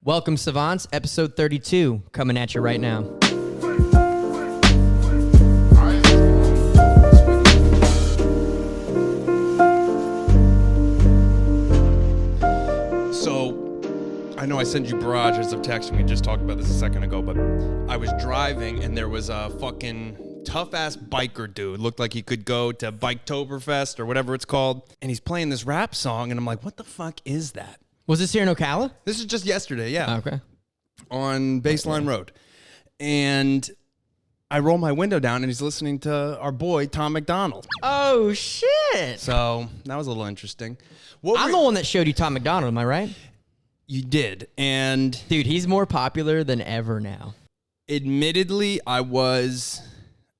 Welcome, Savants, episode 32, coming at you right now. So, I know I sent you barrages of text. We just talked about this a second ago, but I was driving and there was a fucking tough-ass biker dude. Looked like he could go to Biketoberfest or whatever it's called. And he's playing this rap song, and I'm like, what the fuck is that? Was this here in Ocala? This is just yesterday, yeah. Okay. On Baseline Road. And I roll my window down, and he's listening to our boy, Tom McDonald. Oh, shit. So, that was a little interesting. I'm the one that showed you Tom McDonald, am I right? You did, and... Dude, he's more popular than ever now. Admittedly, I was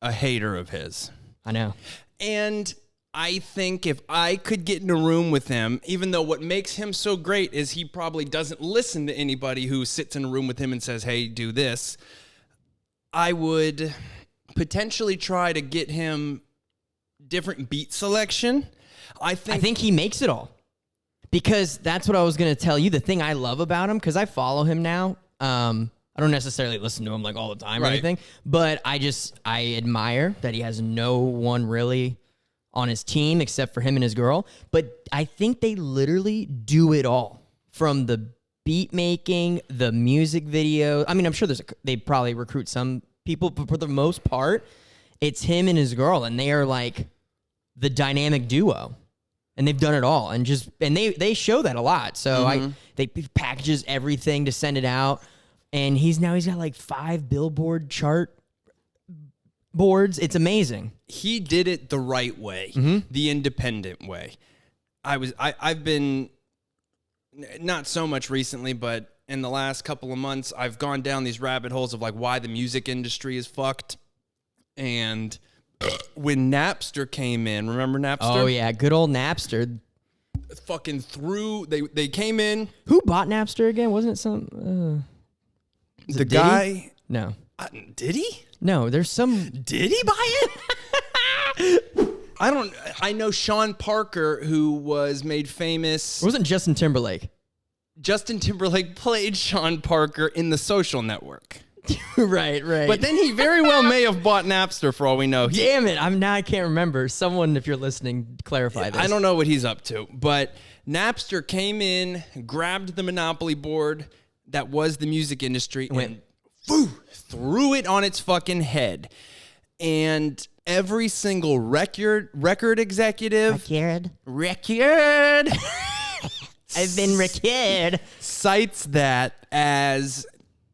a hater of his. I know. And I think if I could get in a room with him, even though what makes him so great is he probably doesn't listen to anybody who sits in a room with him and says, hey, do this, I would potentially try to get him different beat selection. I think he makes it all. Because that's what I was going to tell you. The thing I love about him, because I follow him now. I don't necessarily listen to him like all the time or anything, but I admire that he has no one really on his team except for him and his girl. But I think they literally do it all, from the beat making, the music video. I mean, I'm sure they probably recruit some people, but for the most part, it's him and his girl, and they are like the dynamic duo. And they've done it all, and they show that a lot. So they packages everything to send it out, and he's got like 5 Billboard chart boards. It's amazing. he did it the right way, the independent way. I've been, not so much recently, but in the last couple of months, I've gone down these rabbit holes of like why the music industry is fucked. And when Napster came in, remember Napster? Oh yeah, good old Napster. Fucking they came in. Who bought Napster again? Wasn't it some The guy? No. Did he? No, there's some. Did he buy it? I know Sean Parker, who was made famous. It wasn't Justin Timberlake. Justin Timberlake played Sean Parker in The Social Network. Right. But then he very well may have bought Napster for all we know. Damn it. I can't remember. Someone, if you're listening, clarify this. I don't know what he's up to, but Napster came in, grabbed the monopoly board that was the music industry, and threw it on its fucking head. And every single record executive... Record! I've been record. Cites that as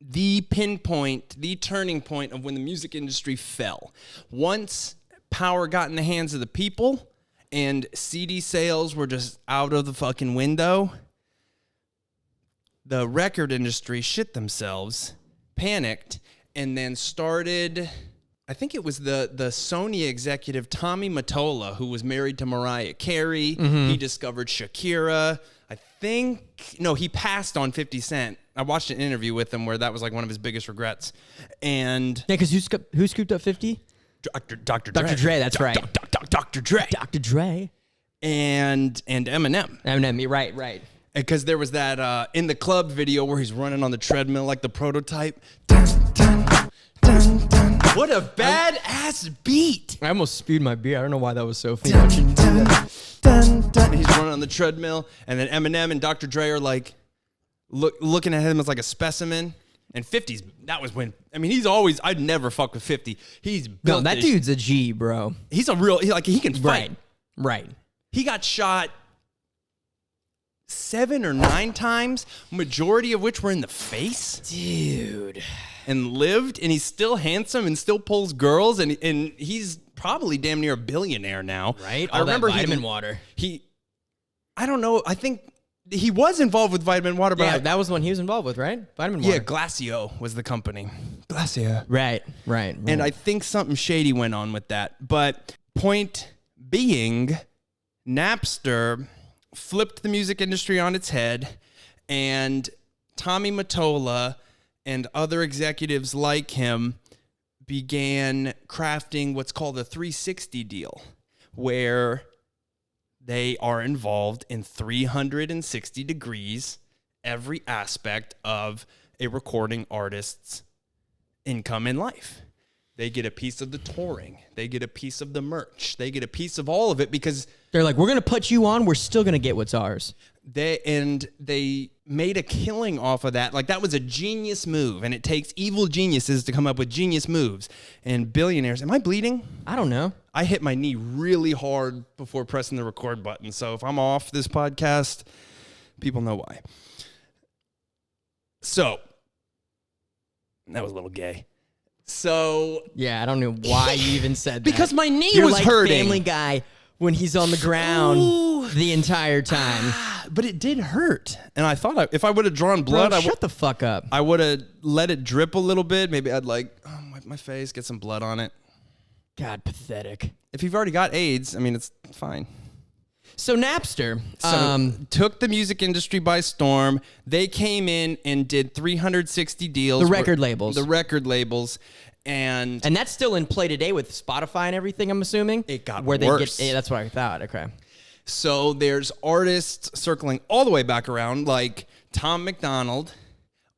the pinpoint, the turning point of when the music industry fell. Once power got in the hands of the people and CD sales were just out of the fucking window, the record industry shit themselves, panicked, and then started... I think it was the Sony executive, Tommy Mottola, who was married to Mariah Carey. He discovered Shakira. He passed on 50 Cent. I watched an interview with him where that was like one of his biggest regrets. And yeah, because who scooped up 50? Dr. Dre. Dr. Dre, that's right. Dr. Dre. Dr. Dre. And Eminem. Eminem, right. Because there was that In the Club video where he's running on the treadmill like the prototype. Dun, dun, dun, dun. What a badass beat. I almost spewed my beer. I don't know why that was so funny. Dun, dun, dun, dun. He's running on the treadmill, and then Eminem and Dr. Dre are like looking at him as like a specimen. And 50's, that was when, he's always, I'd never fuck with 50. He's built. No, that dude's a G, bro. He's a real, he can fight. Right. He got shot 7 or 9 times, majority of which were in the face. Dude. And lived, and he's still handsome and still pulls girls, and he's probably damn near a billionaire now. Right? I remember that vitamin water. I don't know, I think he was involved with vitamin water, but that was one he was involved with, right? Vitamin water. Yeah, Glacio was the company. Glacio. Right. And I think something shady went on with that. But point being, Napster flipped the music industry on its head, and Tommy Mottola and other executives like him began crafting what's called a 360 deal, where they are involved in 360 degrees every aspect of a recording artist's income in life. They get a piece of the touring. They get a piece of the merch. They get a piece of all of it because they're like, we're going to put you on. We're still going to get what's ours. They made a killing off of that. Like, that was a genius move, and it takes evil geniuses to come up with genius moves. And billionaires, am I bleeding? I don't know. I hit my knee really hard before pressing the record button. So if I'm off this podcast, people know why. So, that was a little gay. So yeah, I don't know why you even said that. Because my knee You're was like hurting. Family Guy when he's on the ground the entire time. But it did hurt, and I thought if I would have drawn blood, Shut the fuck up. I would have let it drip a little bit. Maybe I'd wipe my face, get some blood on it. God, pathetic. If you've already got AIDS, I mean, it's fine. So Napster took the music industry by storm. They came in and did 360 deals. The record labels. And that's still in play today with Spotify and everything, I'm assuming. It got worse. They That's what I thought. Okay. So there's artists circling all the way back around, like Tom McDonald.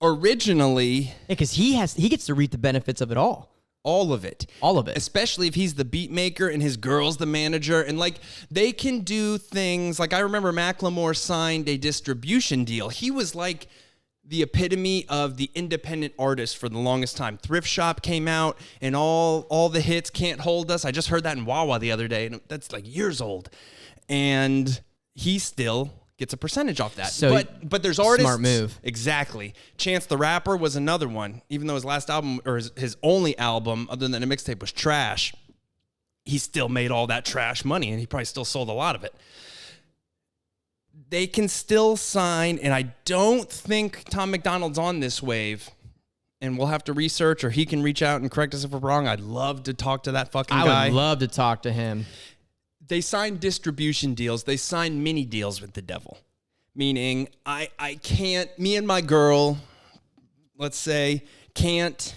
Originally, because he gets to reap the benefits of it all. All of it. Especially if he's the beat maker and his girl's the manager. And like, they can do things like, I remember Macklemore signed a distribution deal. He was like the epitome of the independent artist for the longest time. Thrift Shop came out and all the hits, Can't Hold Us. I just heard that in Wawa the other day, and that's like years old. And he still gets a percentage off that. So but there's artists. Smart move. Exactly. Chance the Rapper was another one. Even though his last album, or his only album other than a mixtape, was trash, he still made all that trash money, and he probably still sold a lot of it. They can still sign, and I don't think Tom McDonald's on this wave, and we'll have to research, or he can reach out and correct us if we're wrong. I'd love to talk to that fucking guy. I would love to talk to him. They signed distribution deals. They signed mini deals with the devil. Meaning, I can't, me and my girl, let's say, can't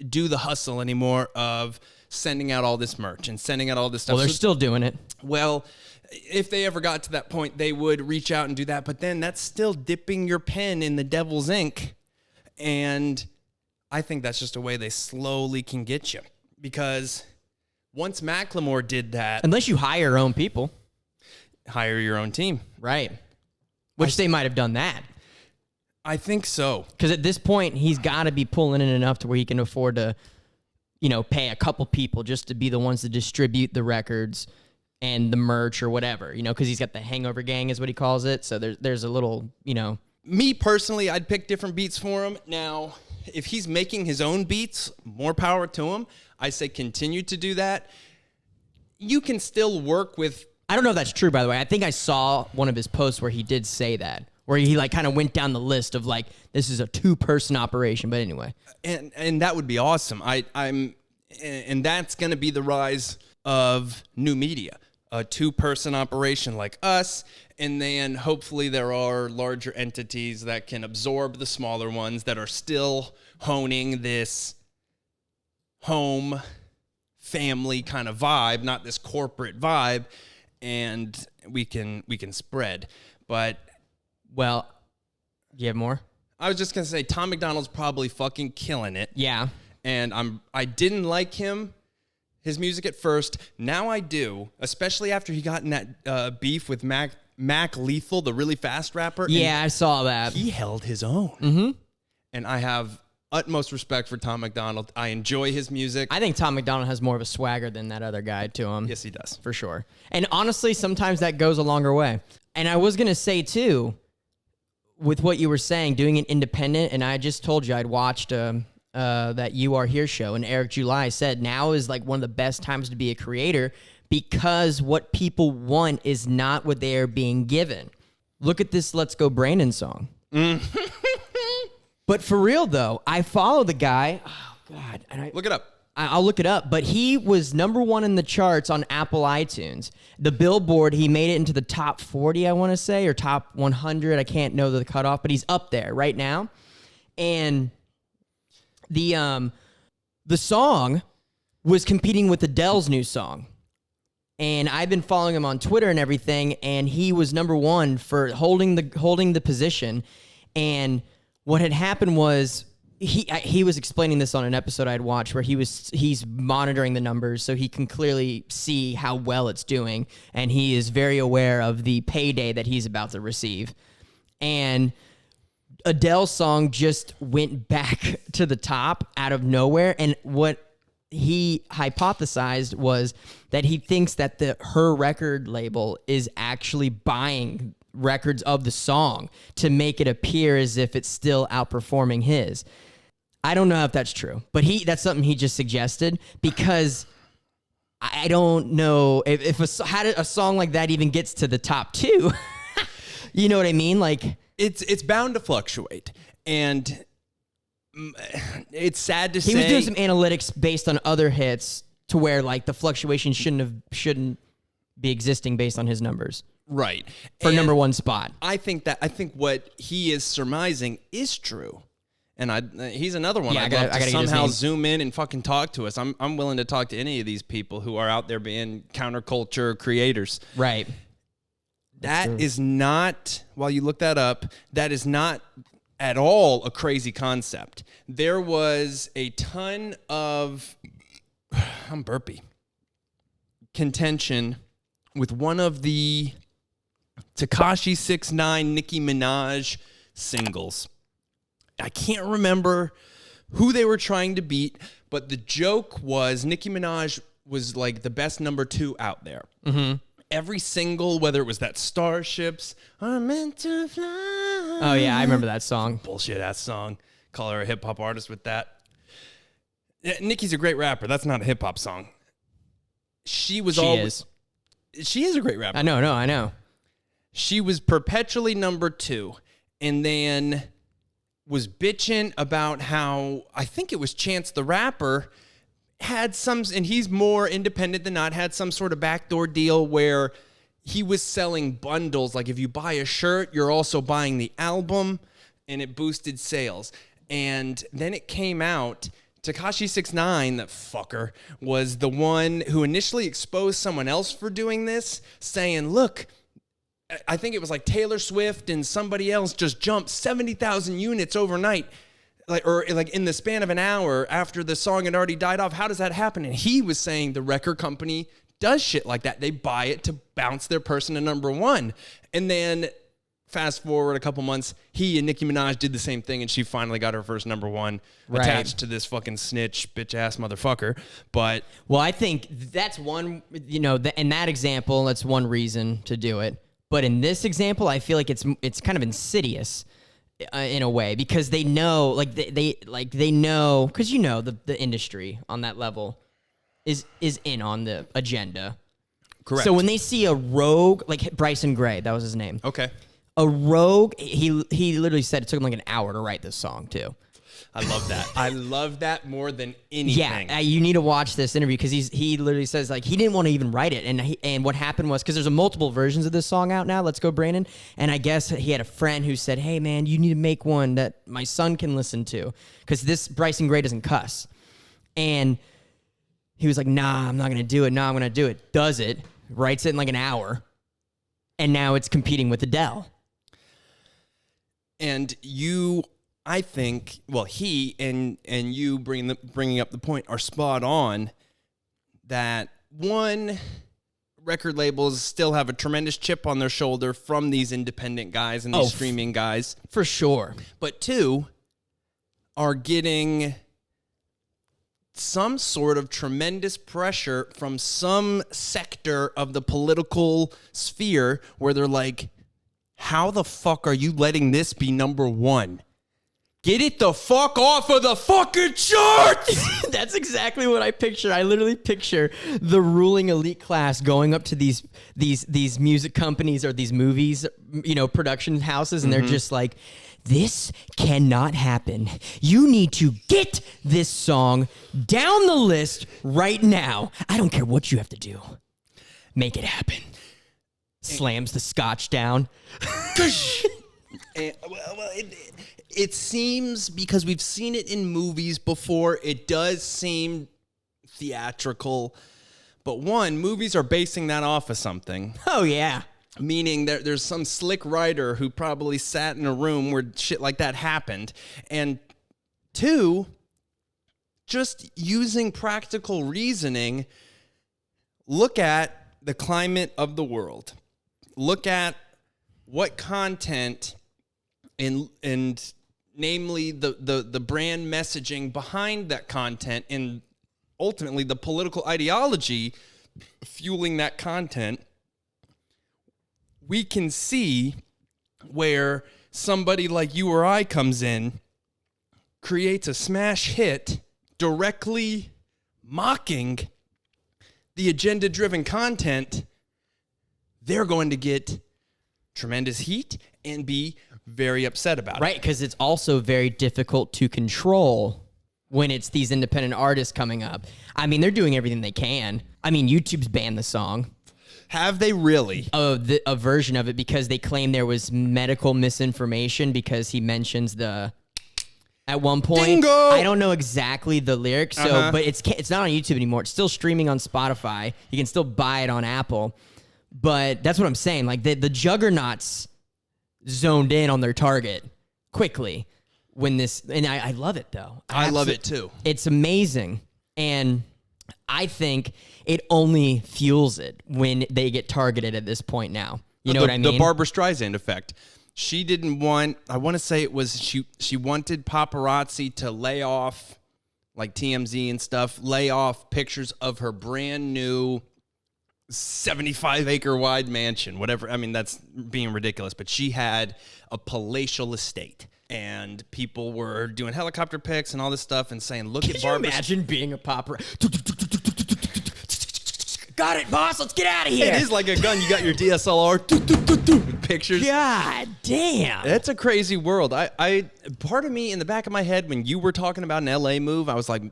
do the hustle anymore of sending out all this merch and sending out all this stuff. Well, they're still doing it. Well, if they ever got to that point, they would reach out and do that. But then that's still dipping your pen in the devil's ink. And I think that's just a way they slowly can get you. Because once Macklemore did that... Unless you hire your own people. Hire your own team. Right. Which they might have done that. I think so. Because at this point, he's got to be pulling in enough to where he can afford to, pay a couple people just to be the ones to distribute the records and the merch or whatever, because he's got the Hangover Gang is what he calls it. So there's a little, Me personally, I'd pick different beats for him. Now, if he's making his own beats, more power to him. I say continue to do that. You can still work with... I don't know if that's true, by the way. I think I saw one of his posts where he did say that, where he like kind of went down the list of like, this is a 2-person operation. But anyway. And that would be awesome. And that's going to be the rise of new media. A 2-person operation like us, and then hopefully there are larger entities that can absorb the smaller ones that are still honing this home family kind of vibe, not this corporate vibe, and we can spread. But well, do you have more? I was just gonna say Tom McDonald's probably fucking killing it. Yeah. And I didn't like his music at first. Now I do, especially after he got in that beef with Mac Lethal, the really fast rapper. Yeah, I saw that. He held his own. Mm-hmm. And I have utmost respect for Tom McDonald. I enjoy his music. I think Tom McDonald has more of a swagger than that other guy to him. Yes, he does. For sure. And honestly, sometimes that goes a longer way. And I was going to say, too, with what you were saying, doing it independent, and I just told you I'd watched that You Are Here show, and Eric July said now is like one of the best times to be a creator because what people want is not what they are being given. Look at this Let's Go Brandon song. But for real, though, I follow the guy. Oh, God. And Look it up. I'll look it up. But he was #1 in the charts on Apple iTunes. The Billboard, he made it into the top 40, I want to say, or top 100. I can't know the cutoff, but he's up there right now. And the song was competing with Adele's new song. And I've been following him on Twitter and everything, and he was number one for holding the position. And what had happened was he was explaining this on an episode I'd watched where he's monitoring the numbers so he can clearly see how well it's doing, and he is very aware of the payday that he's about to receive. And Adele's song just went back to the top out of nowhere, and what he hypothesized was that he thinks that her record label is actually buying records of the song to make it appear as if it's still outperforming his. I don't know if that's true, but that's something he just suggested, because I don't know if how a song like that even gets to the top 2. You know what I mean? Like it's bound to fluctuate, and it's sad to say he was doing some analytics based on other hits to where like the fluctuation shouldn't be existing based on his numbers. Right. For and number one spot. I think what he is surmising is true. And he's another one I'd love to somehow zoom in and fucking talk to us. I'm willing to talk to any of these people who are out there being counterculture creators. Right. That is not, while you look that up, that is not at all a crazy concept. There was a ton of, I'm burpy, contention with one of the Tekashi 6ix9ine Nicki Minaj singles. I can't remember who they were trying to beat, but the joke was Nicki Minaj was like the best number 2 out there. Mm-hmm. Every single, whether it was that Starships, I'm meant to fly. Oh, yeah, I remember that song. Bullshit-ass song. Call her a hip-hop artist with that. Yeah, Nicki's a great rapper. That's not a hip-hop song. She is a great rapper. I know. She was perpetually number 2, and then was bitching about how, I think it was Chance the Rapper, had some, and he's more independent than not, had some sort of backdoor deal where he was selling bundles. Like if you buy a shirt, you're also buying the album, and it boosted sales. And then it came out, Tekashi 6ix9ine, that fucker, was the one who initially exposed someone else for doing this, saying, look, I think it was like Taylor Swift and somebody else just jumped 70,000 units overnight, or in the span of an hour after the song had already died off. How does that happen? And he was saying the record company does shit like that. They buy it to bounce their person to number 1. And then fast forward a couple months, he and Nicki Minaj did the same thing, and she finally got her first number 1 attached to this fucking snitch, bitch-ass motherfucker. But well, I think that's one, in that example, that's one reason to do it. But in this example, I feel like it's kind of insidious in a way, because they know, they know, because the industry on that level is in on the agenda. Correct. So when they see a rogue, like Bryson Gray, that was his name. Okay. A rogue, he literally said it took him like an hour to write this song too. I love that. I love that more than anything. Yeah, you need to watch this interview, because he literally says like he didn't want to even write it, and what happened was, because there's multiple versions of this song out now. Let's go, Brandon. And I guess he had a friend who said, "Hey man, you need to make one that my son can listen to, because this Bryson Gray doesn't cuss." And he was like, "Nah, I'm not gonna do it. Nah, I'm gonna do it." Does it? Writes it in like an hour, and now it's competing with Adele. And I think, well, he and you bringing up the point are spot on that, one, record labels still have a tremendous chip on their shoulder from these independent guys and these streaming guys. For sure. But two, are getting some sort of tremendous pressure from some sector of the political sphere where they're like, how the fuck are you letting this be number 1? Get it the fuck off of the fucking charts! That's exactly what I picture. I literally picture the ruling elite class going up to these music companies or these movies, production houses, and they're just like, this cannot happen. You need to get this song down the list right now. I don't care what you have to do. Make it happen. Slams the scotch down. It seems, because we've seen it in movies before, it does seem theatrical, But one, movies are basing that off of something. Oh, yeah. Meaning there's some slick writer who probably sat in a room where shit like that happened. And two, just using practical reasoning, look at the climate of the world. Look at what content and namely the brand messaging behind that content and ultimately the political ideology fueling that content. We can see where somebody like you or I comes in, creates a smash hit directly mocking the agenda-driven content. They're going to get tremendous heat and be very upset about it. Right, because it's also very difficult to control when it's these independent artists coming up. I mean, they're doing everything they can. I mean, YouTube's banned the song. Have they really? A version of it because they claim there was medical misinformation because he mentions at one point. Dingo! I don't know exactly the lyrics, but it's not on YouTube anymore. It's still streaming on Spotify. You can still buy it on Apple. But that's what I'm saying. Like the juggernauts zoned in on their target quickly when this, and I love it though. I love it too. It's amazing. And I think it only fuels it when they get targeted at this point now. You know what I mean? The Barbara Streisand effect. She didn't want, I want to say it was, she wanted paparazzi to lay off, like TMZ and stuff, lay off pictures of her brand new 75-acre wide mansion, whatever. I mean, that's being ridiculous, but she had a palatial estate. And people were doing helicopter pics and all this stuff and saying, look at Barbara. Can you imagine being a paparazzi? Got it, boss. Let's get out of here. It is like a gun. You got your DSLR pictures. God damn. That's a crazy world. I part of me in the back of my head when you were talking about an LA move, I was like,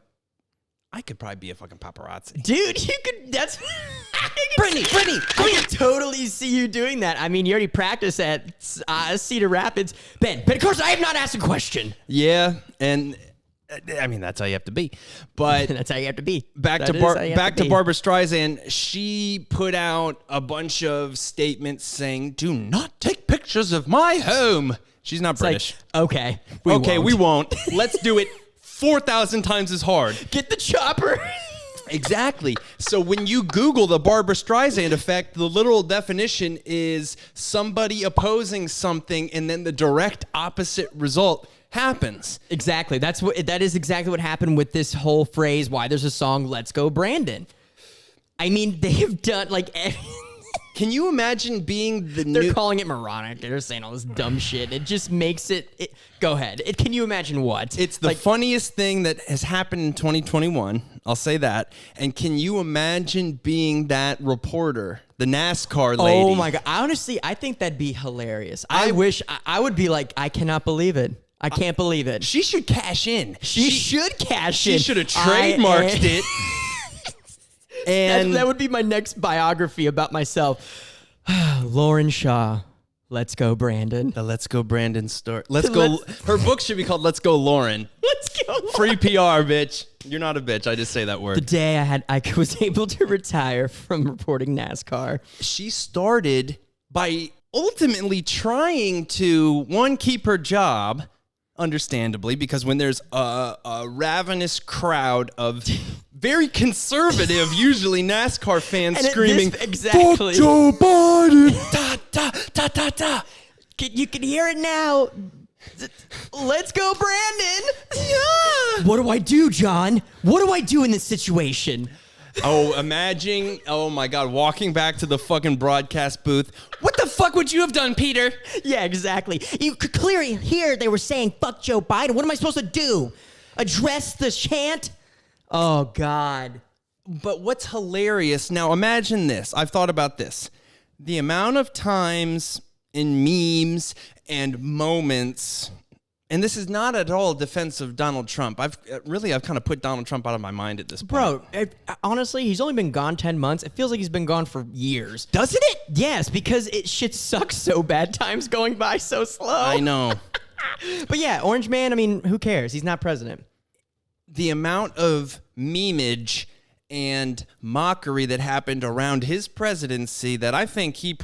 I could probably be a fucking paparazzi. Dude, you could, that's... Brittany, I can totally see you doing that. I mean, you already practiced at Cedar Rapids. Ben, of course, I have not asked a question. Yeah, and I mean, that's how you have to be. But that's how you have to be. Back to Barbara Streisand, she put out a bunch of statements saying, do not take pictures of my home. She's not British. Like, okay, we won't. Let's do it 4,000 times as hard. Get the chopper. Exactly. So when you Google the Barbara Streisand effect, the literal definition is somebody opposing something and then the direct opposite result happens. Exactly. That is exactly what happened with this whole phrase, why there's a song, Let's Go Brandon. I mean, they've done like... Can you imagine being They're calling it moronic. They're saying all this dumb shit. It just makes it go ahead. Can you imagine what? It's the funniest thing that has happened in 2021. I'll say that. And can you imagine being that reporter, the NASCAR lady? Oh my God. I think that'd be hilarious. I wish I would be like, I cannot believe it. I can't believe it. She should cash in. She should cash in. She should have trademarked it. And that would be my next biography about myself. Lauren Shaw. Let's go, Brandon. The Let's Go Brandon story. Her book should be called Let's Go Lauren. Let's go Lauren. Free PR, bitch. You're not a bitch. I just say that word. The day I was able to retire from reporting NASCAR. She started by ultimately trying to, one, keep her job, understandably, because when there's a ravenous crowd of very conservative, usually NASCAR fans screaming, exactly. "Fuck Joe Biden!" Da, da, da, da, da. You can hear it now. Let's go, Brandon. Yeah. What do I do, John? What do I do in this situation? Oh, imagine, oh my God, walking back to the fucking broadcast booth. What the fuck would you have done, Peter? Yeah, exactly. You could clearly hear they were saying, fuck Joe Biden. What am I supposed to do? Address the chant? Oh, God. But what's hilarious, now imagine this. I've thought about this. The amount of times in memes and moments, and this is not at all a defense of Donald Trump. I've kind of put Donald Trump out of my mind at this point. Bro, honestly, he's only been gone 10 months. It feels like he's been gone for years. Doesn't it? Yes, because shit sucks so bad. Time's going by so slow. I know. But yeah, Orange Man, I mean, who cares? He's not president. The amount of memeage and mockery that happened around his presidency that I think he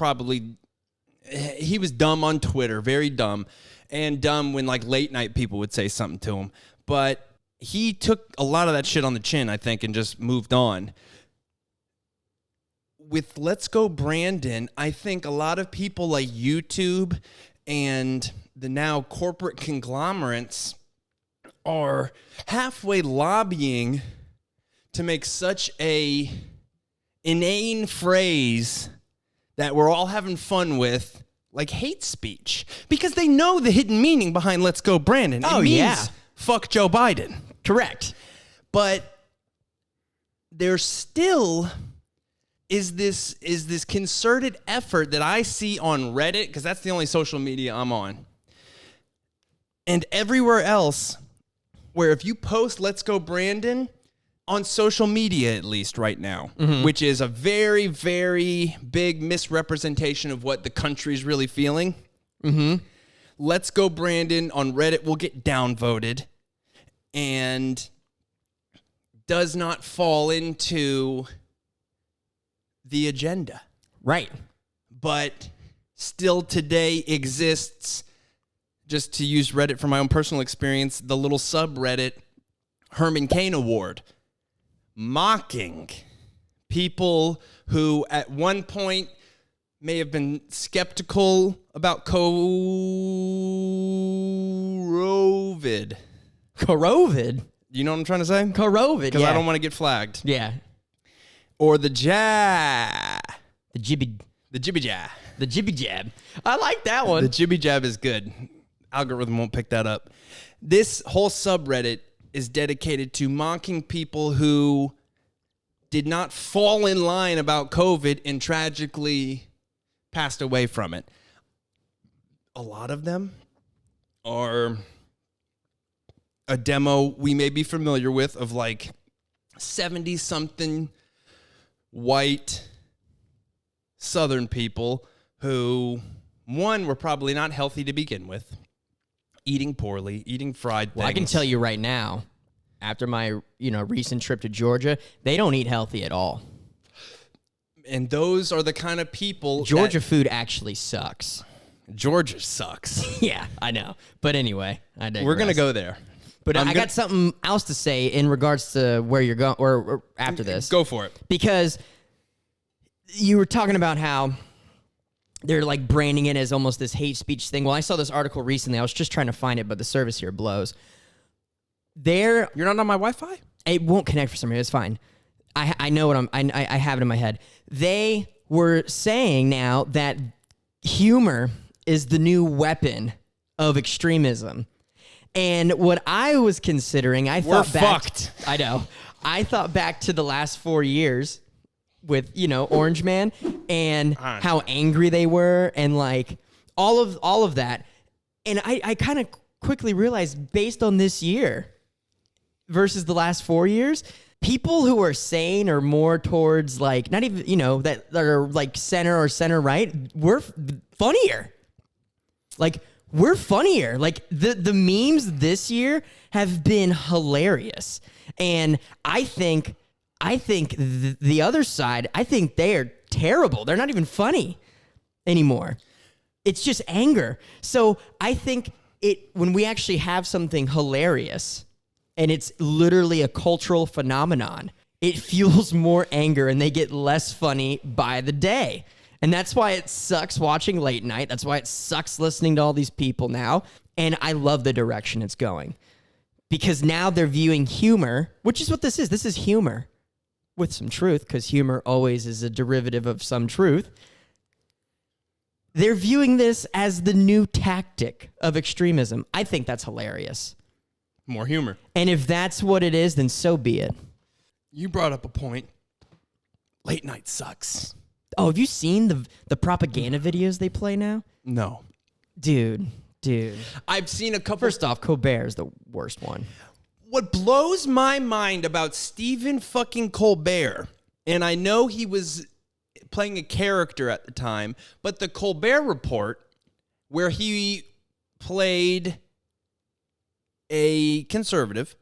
was dumb on Twitter, very dumb, and dumb when like late night people would say something to him. But he took a lot of that shit on the chin, I think, and just moved on. With Let's Go Brandon, I think a lot of people like YouTube and the now corporate conglomerates are halfway lobbying to make such a inane phrase that we're all having fun with, like hate speech, because they know the hidden meaning behind Let's Go Brandon. It means fuck Joe Biden. Correct. But there still is this concerted effort that I see on Reddit, because that's the only social media I'm on, and everywhere else, where if you post Let's Go Brandon, on social media at least right now, which is a very, very big misrepresentation of what the country's really feeling, Let's Go Brandon on Reddit will get downvoted and does not fall into the agenda. Right. But still today exists, just to use Reddit from my own personal experience, the little subreddit Herman Cain Award, mocking people who at one point may have been skeptical about COVID. COVID? You know what I'm trying to say? COVID, Because I don't want to get flagged. Yeah. Or the jab. The jibby jab. The jibby jab. I like that one. The jibby jab is good. Algorithm won't pick that up. This whole subreddit is dedicated to mocking people who did not fall in line about COVID and tragically passed away from it. A lot of them are a demo we may be familiar with of like 70-something white Southern people who, one, were probably not healthy to begin with, eating poorly, eating fried things. Well, I can tell you right now, after my recent trip to Georgia, they don't eat healthy at all. And those are the kind of people Georgia food actually sucks. Georgia sucks. Yeah, I know. But anyway, I digress. We're going to go there. But I got something else to say in regards to where you're going, or after this. Go for it. Because you were talking about how they're like branding it as almost this hate speech thing. Well, I saw this article recently. I was just trying to find it, but the service here blows. You're not on my Wi-Fi? It won't connect for some reason. It's fine. I know what I have it in my head. They were saying now that humor is the new weapon of extremism. And what I was considering, We're fucked. I know. I thought back to the last 4 years with, Orange Man and how angry they were and like all of that. And I kind of quickly realized, based on this year versus the last 4 years, people who are sane or more towards like, not even, that are like center or center right, we're funnier. Like, we're funnier. Like, the memes this year have been hilarious. And I think the other side, I think they are terrible. They're not even funny anymore. It's just anger. So I think when we actually have something hilarious and it's literally a cultural phenomenon, it fuels more anger and they get less funny by the day. And that's why it sucks watching late night. That's why it sucks listening to all these people now. And I love the direction it's going. Because now they're viewing humor, which is what this is. This is humor with some truth, because humor always is a derivative of some truth. They're viewing this as the new tactic of extremism. I think that's hilarious. More humor. And if that's what it is, then so be it. You brought up a point. Late night sucks. Oh, have you seen the propaganda videos they play now? No. Dude. I've seen a couple. First off, Colbert is the worst one. What blows my mind about Stephen fucking Colbert, and I know he was playing a character at the time, but the Colbert Report, where he played a conservative,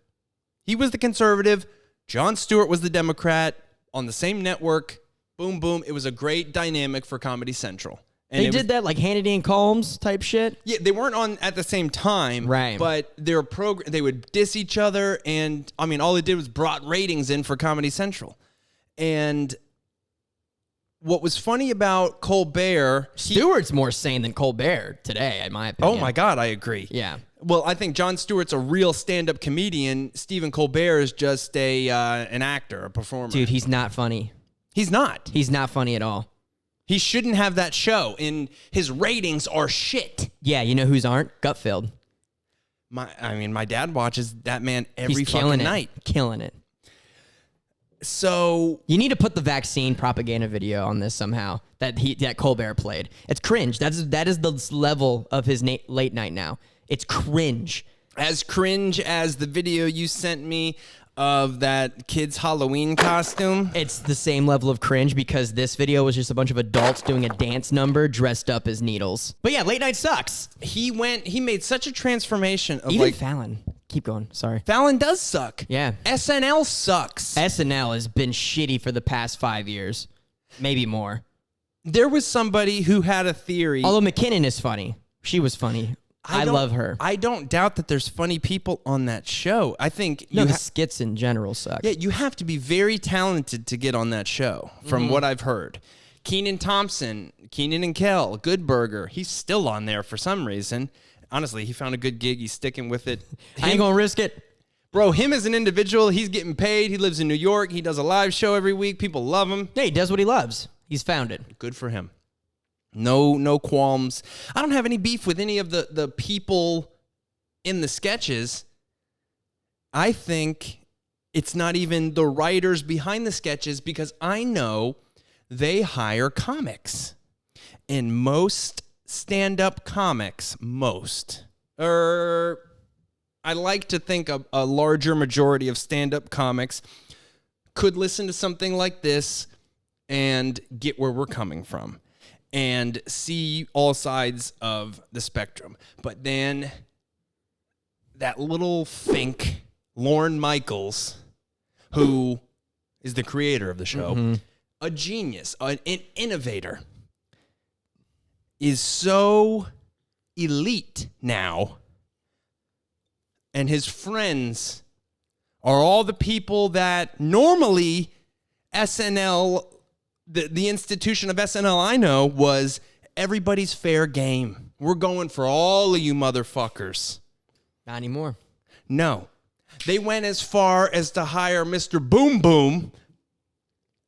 he was the conservative Jon Stewart was the Democrat on the same network. Boom, boom. It was a great dynamic for Comedy Central. And they did that like Hannity and Combs type shit? Yeah, they weren't on at the same time. Right. But they would diss each other. And, I mean, all it did was brought ratings in for Comedy Central. And what was funny about Colbert... Stewart's more sane than Colbert today, in my opinion. Oh, my God, I agree. Yeah. Well, I think Jon Stewart's a real stand-up comedian. Stephen Colbert is just an actor, a performer. Dude, he's not funny. He's not. He's not funny at all. He shouldn't have that show, and his ratings are shit. Yeah, you know whose aren't? Gutfeld. My dad watches that man every He's fucking night. Killing it. So you need to put the vaccine propaganda video on this somehow that Colbert played. It's cringe. That is the level of his late night now. It's cringe. As cringe as the video you sent me of that kid's Halloween costume. It's the same level of cringe because this video was just a bunch of adults doing a dance number dressed up as needles. But yeah, late night sucks. He made such a transformation of Even Fallon. Keep going. Sorry. Fallon does suck. Yeah. SNL sucks. SNL has been shitty for the past 5 years. Maybe more. There was somebody who had a theory. Although McKinnon is funny. She was funny. I love her. I don't doubt that there's funny people on that show. I think the skits in general suck. Yeah, you have to be very talented to get on that show, from what I've heard. Kenan Thompson, Kenan and Kel, Good Burger, he's still on there for some reason. Honestly, he found a good gig. He's sticking with it. I ain't gonna risk it. Bro, him as an individual, he's getting paid. He lives in New York. He does a live show every week. People love him. Yeah, he does what he loves. He's found it. Good for him. No qualms. I don't have any beef with any of the people in the sketches. I think it's not even the writers behind the sketches because I know they hire comics. And most stand-up comics, I like to think a larger majority of stand-up comics could listen to something like this and get where we're coming from and see all sides of the spectrum. But then that little fink, Lorne Michaels, who is the creator of the show, a genius, an innovator, is so elite now. And his friends are all the people that normally SNL, the institution of SNL I know, was everybody's fair game. We're going for all of you motherfuckers. Not anymore. No. They went as far as to hire Mr. Boom Boom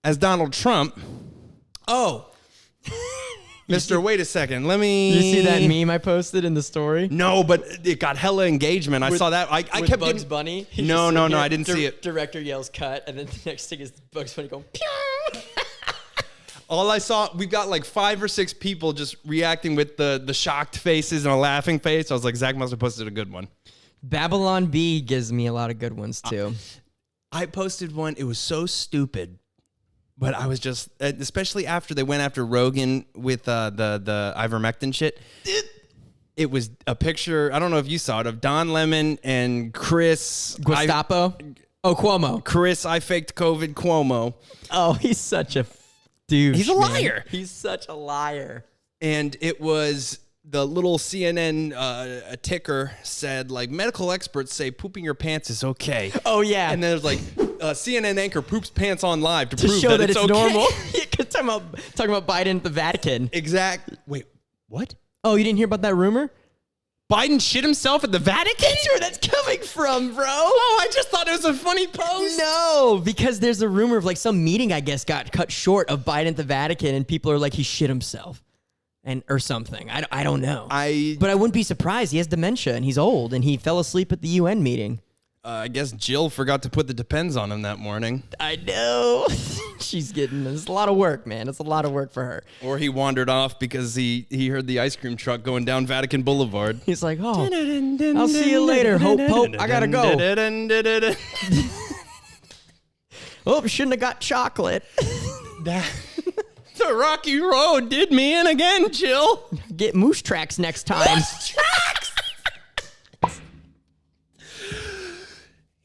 as Donald Trump. Oh. Mr. Wait a second. Let me... You see that meme I posted in the story? No, but it got hella engagement. I saw that. I kept Bugs getting... Bunny? No, I didn't see it. Director yells cut, and then the next thing is Bugs Bunny going, pew! All I saw, we've got like 5 or 6 people just reacting with the shocked faces and a laughing face. I was like, Zach must have posted a good one. Babylon Bee gives me a lot of good ones, too. I posted one. It was so stupid. But I was just, especially after they went after Rogan with the ivermectin shit. It was a picture, I don't know if you saw it, of Don Lemon and Chris. Cuomo. Chris, I faked COVID Cuomo. Oh, he's such a douche. He's a liar. Man. He's such a liar. And it was the little CNN ticker said, like, medical experts say pooping your pants is okay. Oh, yeah. And then there's like, CNN anchor poops pants on live to prove show that it's okay. Normal. talking about Biden at the Vatican. Exactly. Wait, what? Oh, you didn't hear about that rumor? Biden shit himself at the Vatican? That's where that's coming from, bro. Oh, I just thought it was a funny post. No, because there's a rumor of like some meeting, I guess, got cut short of Biden at the Vatican, and people are like, he shit himself. Or something. I don't know. But I wouldn't be surprised. He has dementia, and he's old, and he fell asleep at the UN meeting. I guess Jill forgot to put the Depends on him that morning. I know. She's getting, it's a lot of work, man. It's a lot of work for her. Or he wandered off because he heard the ice cream truck going down Vatican Boulevard. He's like, oh, I'll see you later, Hope. I gotta go. Oh, shouldn't have got chocolate. The rocky road did me in again, Jill. Get moose tracks next time. Moose tracks!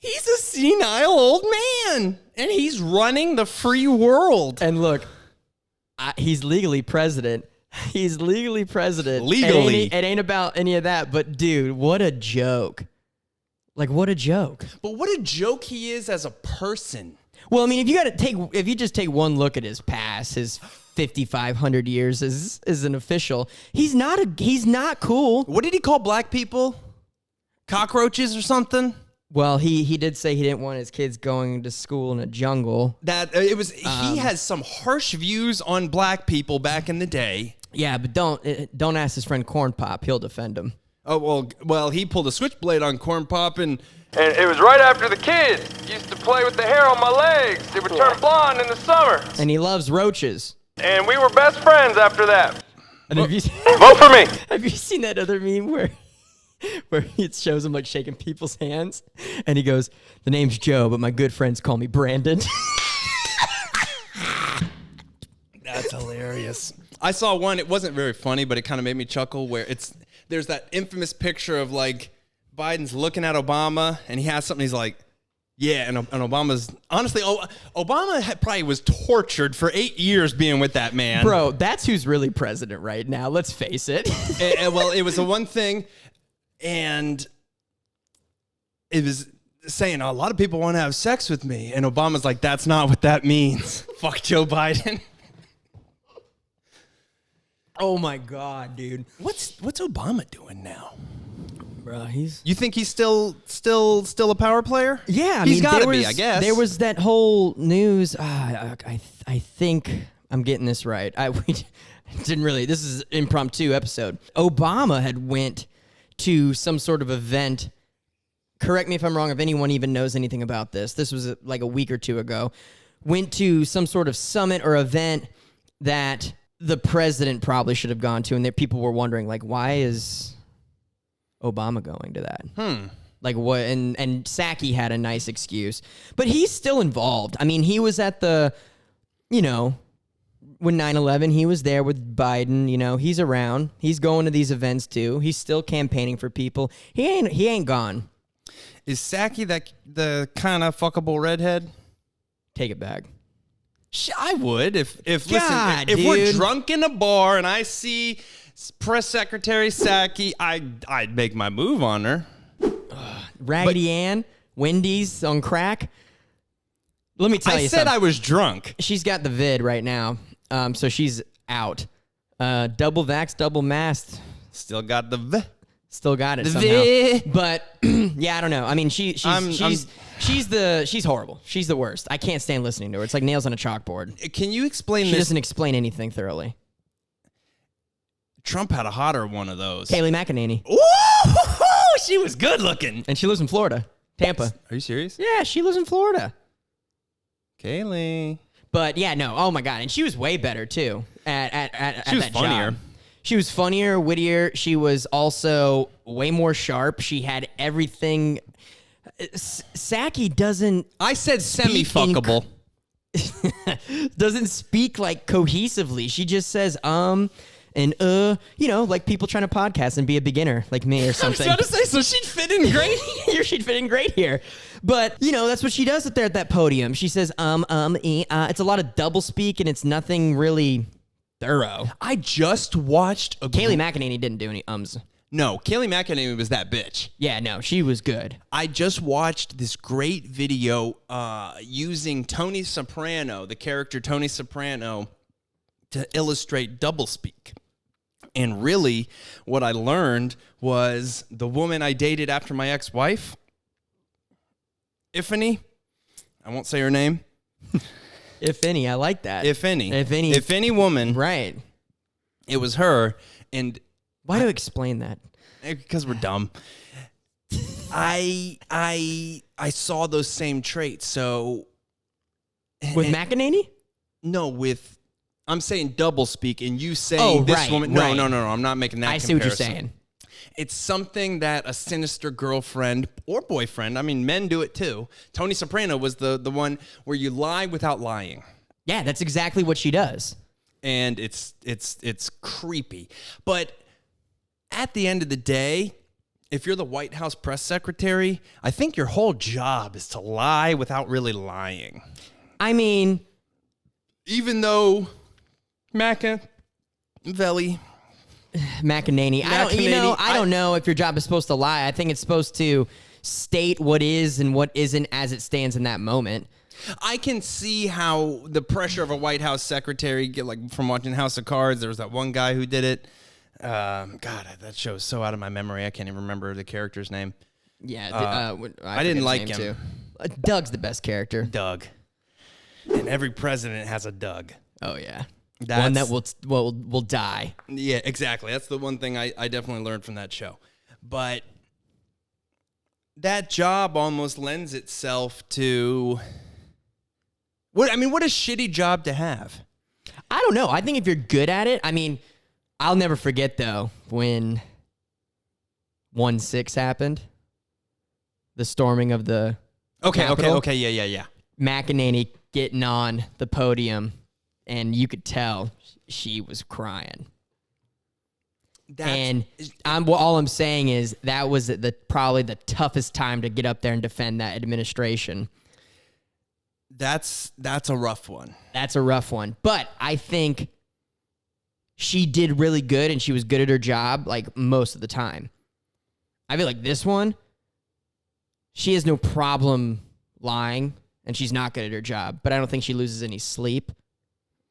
He's a senile old man. And he's running the free world. And look, he's legally president. He's legally president. Legally. It ain't about any of that. But, dude, what a joke. Like, what a joke. But what a joke he is as a person. Well, I mean, if you just take one look at his past, his 5,500 years as an official, he's not cool. What did he call black people? Cockroaches or something? Well, he did say he didn't want his kids going to school in a jungle. He has some harsh views on black people back in the day. Yeah, but don't ask his friend Corn Pop. He'll defend him. Oh, well, he pulled a switchblade on Corn Pop and it was right after the kids used to play with the hair on my legs. It would turn blonde in the summer. And he loves roaches. And we were best friends after that. And have you Vote for me. Have you seen that other meme where it shows him like shaking people's hands and he goes, "The name's Joe, but my good friends call me Brandon." That's hilarious. I saw one, it wasn't very funny, but it kind of made me chuckle, where there's that infamous picture of like Biden's looking at Obama and he has something, he's like, yeah, and Obama's, honestly, Obama probably was tortured for 8 years being with that man. Bro, that's who's really president right now, let's face it. Well, it was the one thing, and it was saying, a lot of people want to have sex with me, and Obama's like, that's not what that means. Fuck Joe Biden. Oh my God, dude. What's Obama doing now? Bro, You think he's still a power player? Yeah, He's got to be, I guess. There was that whole news. I think I'm getting this right. We didn't really. This is an impromptu episode. Obama had went to some sort of event. Correct me if I'm wrong. If anyone even knows anything about this, this was like a week or two ago. Went to some sort of summit or event that the president probably should have gone to, and people were wondering, like, why is Obama going to that? Like what? And Psaki had a nice excuse, but he's still involved. I mean, he was at the, when 9/11, he was there with Biden. He's around. He's going to these events too. He's still campaigning for people. He ain't gone. Is Psaki the kind of fuckable redhead? Take it back. I would if God, if we're dude. drunk in a bar and I see Press Secretary Psaki, I'd make my move on her. Raggedy Ann, Wendy's on crack. Let me tell you I said something. I was drunk. She's got the vid right now, so she's out. Double vax, double masked. Still got the Still got it The somehow. vi- But yeah, I don't know. I mean, she's horrible. She's the worst. I can't stand listening to her. It's like nails on a chalkboard. Can you explain She this? doesn't explain anything thoroughly. Trump had a hotter one of those. Kayleigh McEnany. Ooh, she was good looking. And she lives in Florida. Tampa. Are you serious? Yeah, she lives in Florida. Kayleigh. But yeah, no. Oh my God. And she was way better too at She was that funnier. job. She was funnier, wittier. She was also way more sharp. She had everything. Psaki doesn't. I said semi-fuckable. Doesn't speak like cohesively. She just says and like people trying to podcast and be a beginner like me or something. I was about to say, so she'd fit in great. She'd fit in great here. But, that's what she does up there at that podium. She says, it's a lot of double speak and it's nothing really thorough. I just watched Kayleigh McEnany didn't do any ums. No, Kayleigh McEnany was that bitch. Yeah, no, she was good. I just watched this great video using Tony Soprano, the character Tony Soprano, to illustrate doublespeak. And really, what I learned was the woman I dated after my ex-wife, Ifany, I won't say her name. If any, I like that. If any woman, Right. it was her. And Why do you explain that? because we're dumb. I saw those same traits. So With McEnany? no, I'm saying double speak, and you saying this right, woman. No, right. no, I'm not making that. I see what you're comparison. saying. It's something that a sinister girlfriend or boyfriend. I mean, men do it too. Tony Soprano was the one where you lie without lying, Yeah, that's exactly what she does. and it's creepy. But at the end of the day, if you're the White House press secretary, I think your whole job is to lie without really lying. I mean, even though McEnany, I don't know if your job is supposed to lie. I think it's supposed to state what is and what isn't as it stands in that moment. I can see how the pressure of a White House secretary, like from watching House of Cards, there was that one guy who did it. God, that show is so out of my memory. I can't even remember the character's name. Yeah, I didn't like him. Too. Doug's the best character. Doug. And every president has a Doug. Oh, yeah. One that will die. Yeah, exactly. That's the one thing I definitely learned from that show. But that job almost lends itself to... what a shitty job to have. I don't know. I think if you're good at it, I mean, I'll never forget, though, when 1/6 happened. The storming of the Capitol. Yeah. McEnany getting on the podium, and you could tell she was crying. All I'm saying is that was probably the toughest time to get up there and defend that administration. That's a rough one. That's a rough one. But I think she did really good, and she was good at her job, like, most of the time. I feel like this one, she has no problem lying, and she's not good at her job, but I don't think she loses any sleep.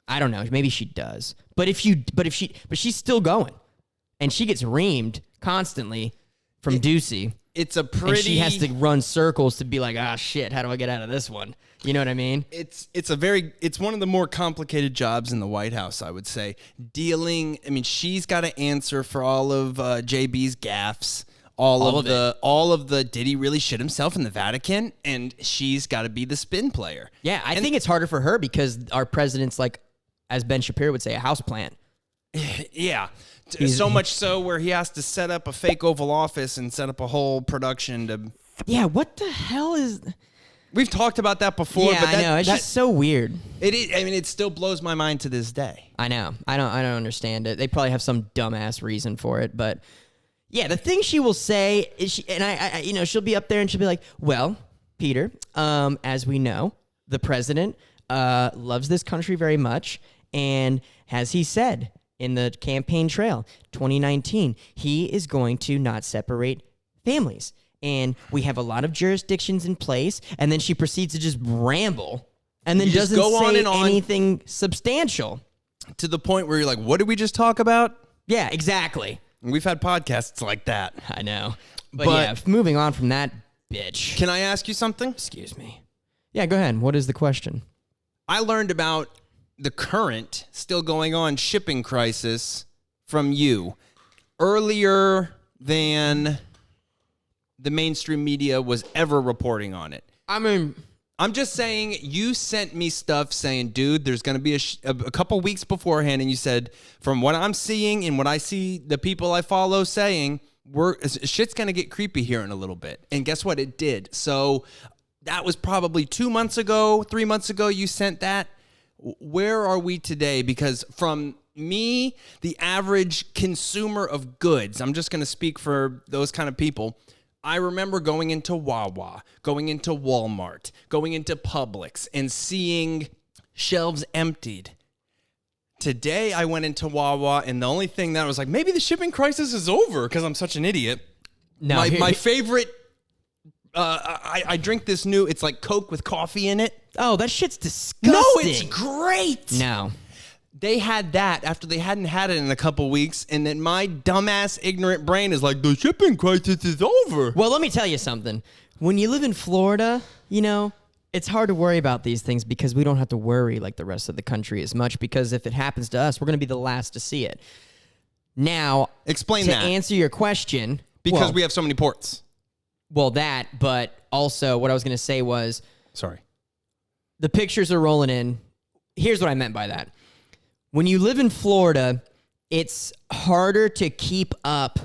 I don't know. Maybe she does. But she's still going, and she gets reamed constantly from Ducey. It's a pretty... and she has to run circles to be like, shit, how do I get out of this one? You know what I mean? It's one of the more complicated jobs in the White House, I would say. She's got to answer for all of JB's gaffes, all of the did he really shit himself in the Vatican, and she's got to be the spin player. Yeah, I think it's harder for her because our president's, like, as Ben Shapiro would say, a houseplant. Yeah. So much so where he has to set up a fake Oval Office and set up a whole production to... Yeah, what the hell is... We've talked about that before. Yeah, but I know. It's just so weird. It is. It still blows my mind to this day. I know. I don't understand it. They probably have some dumbass reason for it, but yeah, the thing she will say is, she'll be up there and she'll be like, "Well, Peter, as we know, the president loves this country very much, and as he said in the campaign trail, 2019, he is going to not separate families." And we have a lot of jurisdictions in place, and then she proceeds to just ramble, and then doesn't say anything substantial. To the point where you're like, what did we just talk about? Yeah, exactly. We've had podcasts like that. I know. But yeah, moving on from that bitch. Can I ask you something? Excuse me. Yeah, go ahead. What is the question? I learned about the current, still going on, shipping crisis from you earlier than... the mainstream media was ever reporting on it. I mean, I'm just saying, you sent me stuff saying, dude, there's going to be a couple weeks beforehand, and you said, from what I'm seeing and what I see the people I follow saying, shit's going to get creepy here in a little bit. And guess what? It did. So that was probably 2 months ago, 3 months ago you sent that. Where are we today? Because from me, the average consumer of goods, I'm just going to speak for those kind of people, I remember going into Wawa, going into Walmart, going into Publix, and seeing shelves emptied. Today, I went into Wawa, and the only thing that I was like, maybe the shipping crisis is over because I'm such an idiot. No, my favorite, I drink this new, it's like Coke with coffee in it. Oh, that shit's disgusting. No, it's great. No. They had that after they hadn't had it in a couple weeks, and then my dumbass, ignorant brain is like, the shipping crisis is over. Well, let me tell you something. When you live in Florida, it's hard to worry about these things because we don't have to worry like the rest of the country as much, because if it happens to us, we're going to be the last to see it. Now, explain to that. To answer your question. Because we have so many ports. Well, that, but also what I was going to say was... Sorry. The pictures are rolling in. Here's what I meant by that. When you live in Florida, it's harder to keep up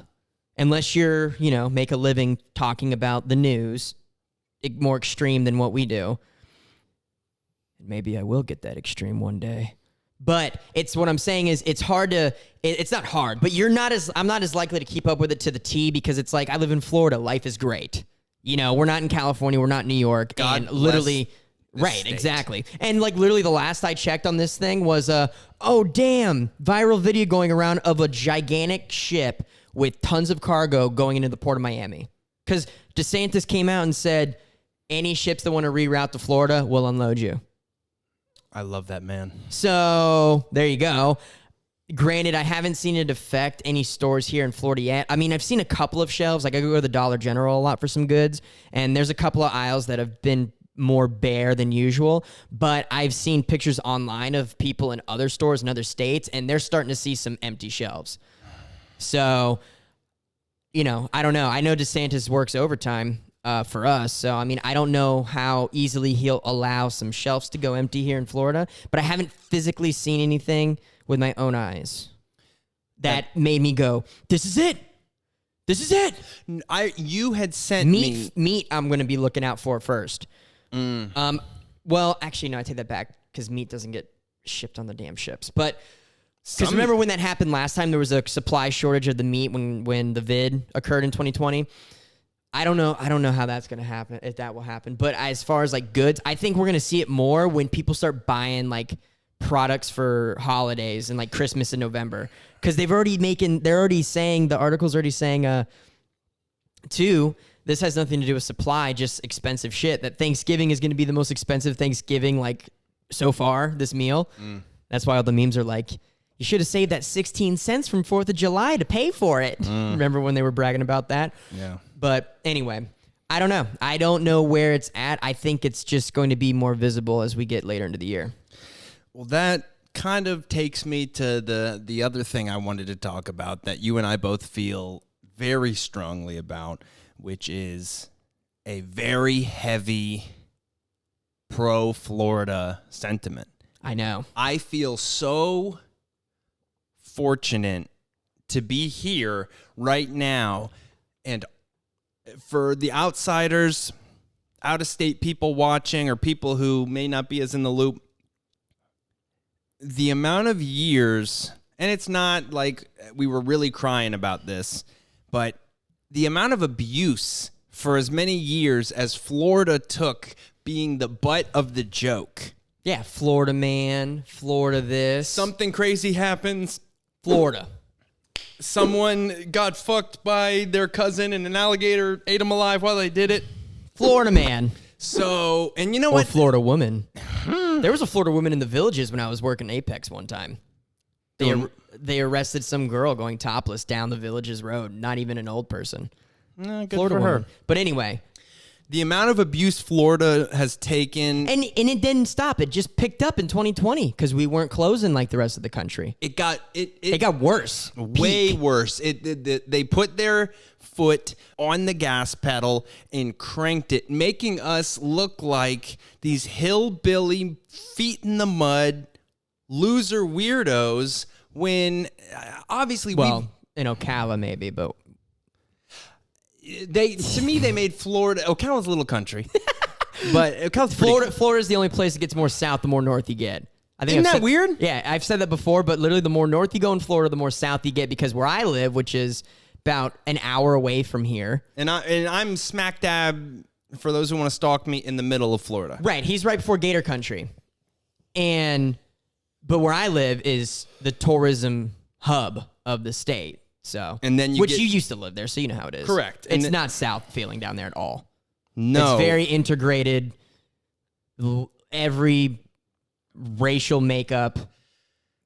unless you're, make a living talking about the news, more extreme than what we do. Maybe I will get that extreme one day. But it's what I'm saying is it's hard to. It's not hard, but I'm not as likely to keep up with it to the T because it's like I live in Florida. Life is great. You know, we're not in California. We're not in New York. God and literally. Right, state. exactly. And like literally the last I checked on this thing was oh damn, viral video going around of a gigantic ship with tons of cargo going into the port of Miami. Cuz DeSantis came out and said any ships that want to reroute to Florida will unload you. I love that man. So, there you go. Granted, I haven't seen it affect any stores here in Florida yet. I mean, I've seen a couple of shelves. Like I go to the Dollar General a lot for some goods, and there's a couple of aisles that have been more bare than usual, but I've seen pictures online of people in other stores in other states, and they're starting to see some empty shelves. So, you know, I don't know. I know DeSantis works overtime for us, so I mean, I don't know how easily he'll allow some shelves to go empty here in Florida, but I haven't physically seen anything with my own eyes that made me go, this is it. This is it. You had sent me meat I'm going to be looking out for first. Well, actually, no, I take that back because meat doesn't get shipped on the damn ships. But because remember when that happened last time, there was a supply shortage of the meat when the vid occurred in 2020. I don't know how that's going to happen, if that will happen. But as far as like goods, I think we're going to see it more when people start buying like products for holidays and like Christmas in November. Because they're already saying, the article's already saying, this has nothing to do with supply, just expensive shit. That Thanksgiving is going to be the most expensive Thanksgiving like so far, this meal. That's why all the memes are like, you should have saved that 16 cents from 4th of July to pay for it. Remember when they were bragging about that? Yeah. But anyway, I don't know. I don't know where it's at. I think it's just going to be more visible as we get later into the year. Well, that kind of takes me to the other thing I wanted to talk about that you and I both feel very strongly about, which is a very heavy pro-Florida sentiment. I know. I feel so fortunate to be here right now, and for the outsiders, out-of-state people watching, or people who may not be as in the loop, the amount of years, and it's not like we were really crying about this, but the amount of abuse for as many years as Florida took being the butt of the joke. Yeah, Florida man, Florida this. Something crazy happens. Florida. Someone got fucked by their cousin and an alligator ate him alive while they did it. Florida man. So, and you know Or what? Florida woman. There was a Florida woman in the Villages when I was working Apex one time. They arrested some girl going topless down the Villages road, not even an old person. Good Florida for woman. her. But anyway. The amount of abuse Florida has taken. And it didn't stop. It just picked up in 2020 because we weren't closing like the rest of the country. It got worse. Way Peak. worse. They put their foot on the gas pedal and cranked it, making us look like these hillbilly, feet in the mud, loser weirdos when obviously in Ocala maybe, but to me they made Florida. Ocala's a little country, but Ocala's Florida is the only place that gets more south the more north you get. I think Isn't that weird? Yeah, I've said that before, but literally the more north you go in Florida, the more south you get, because where I live, which is about an hour away from here. And I'm smack dab, for those who want to stalk me, in the middle of Florida. Right, he's right before Gator Country. But where I live is the tourism hub of the state. So, and then you used to live there, so you know how it is. Correct. It's not south feeling down there at all. No. It's very integrated. Every racial makeup,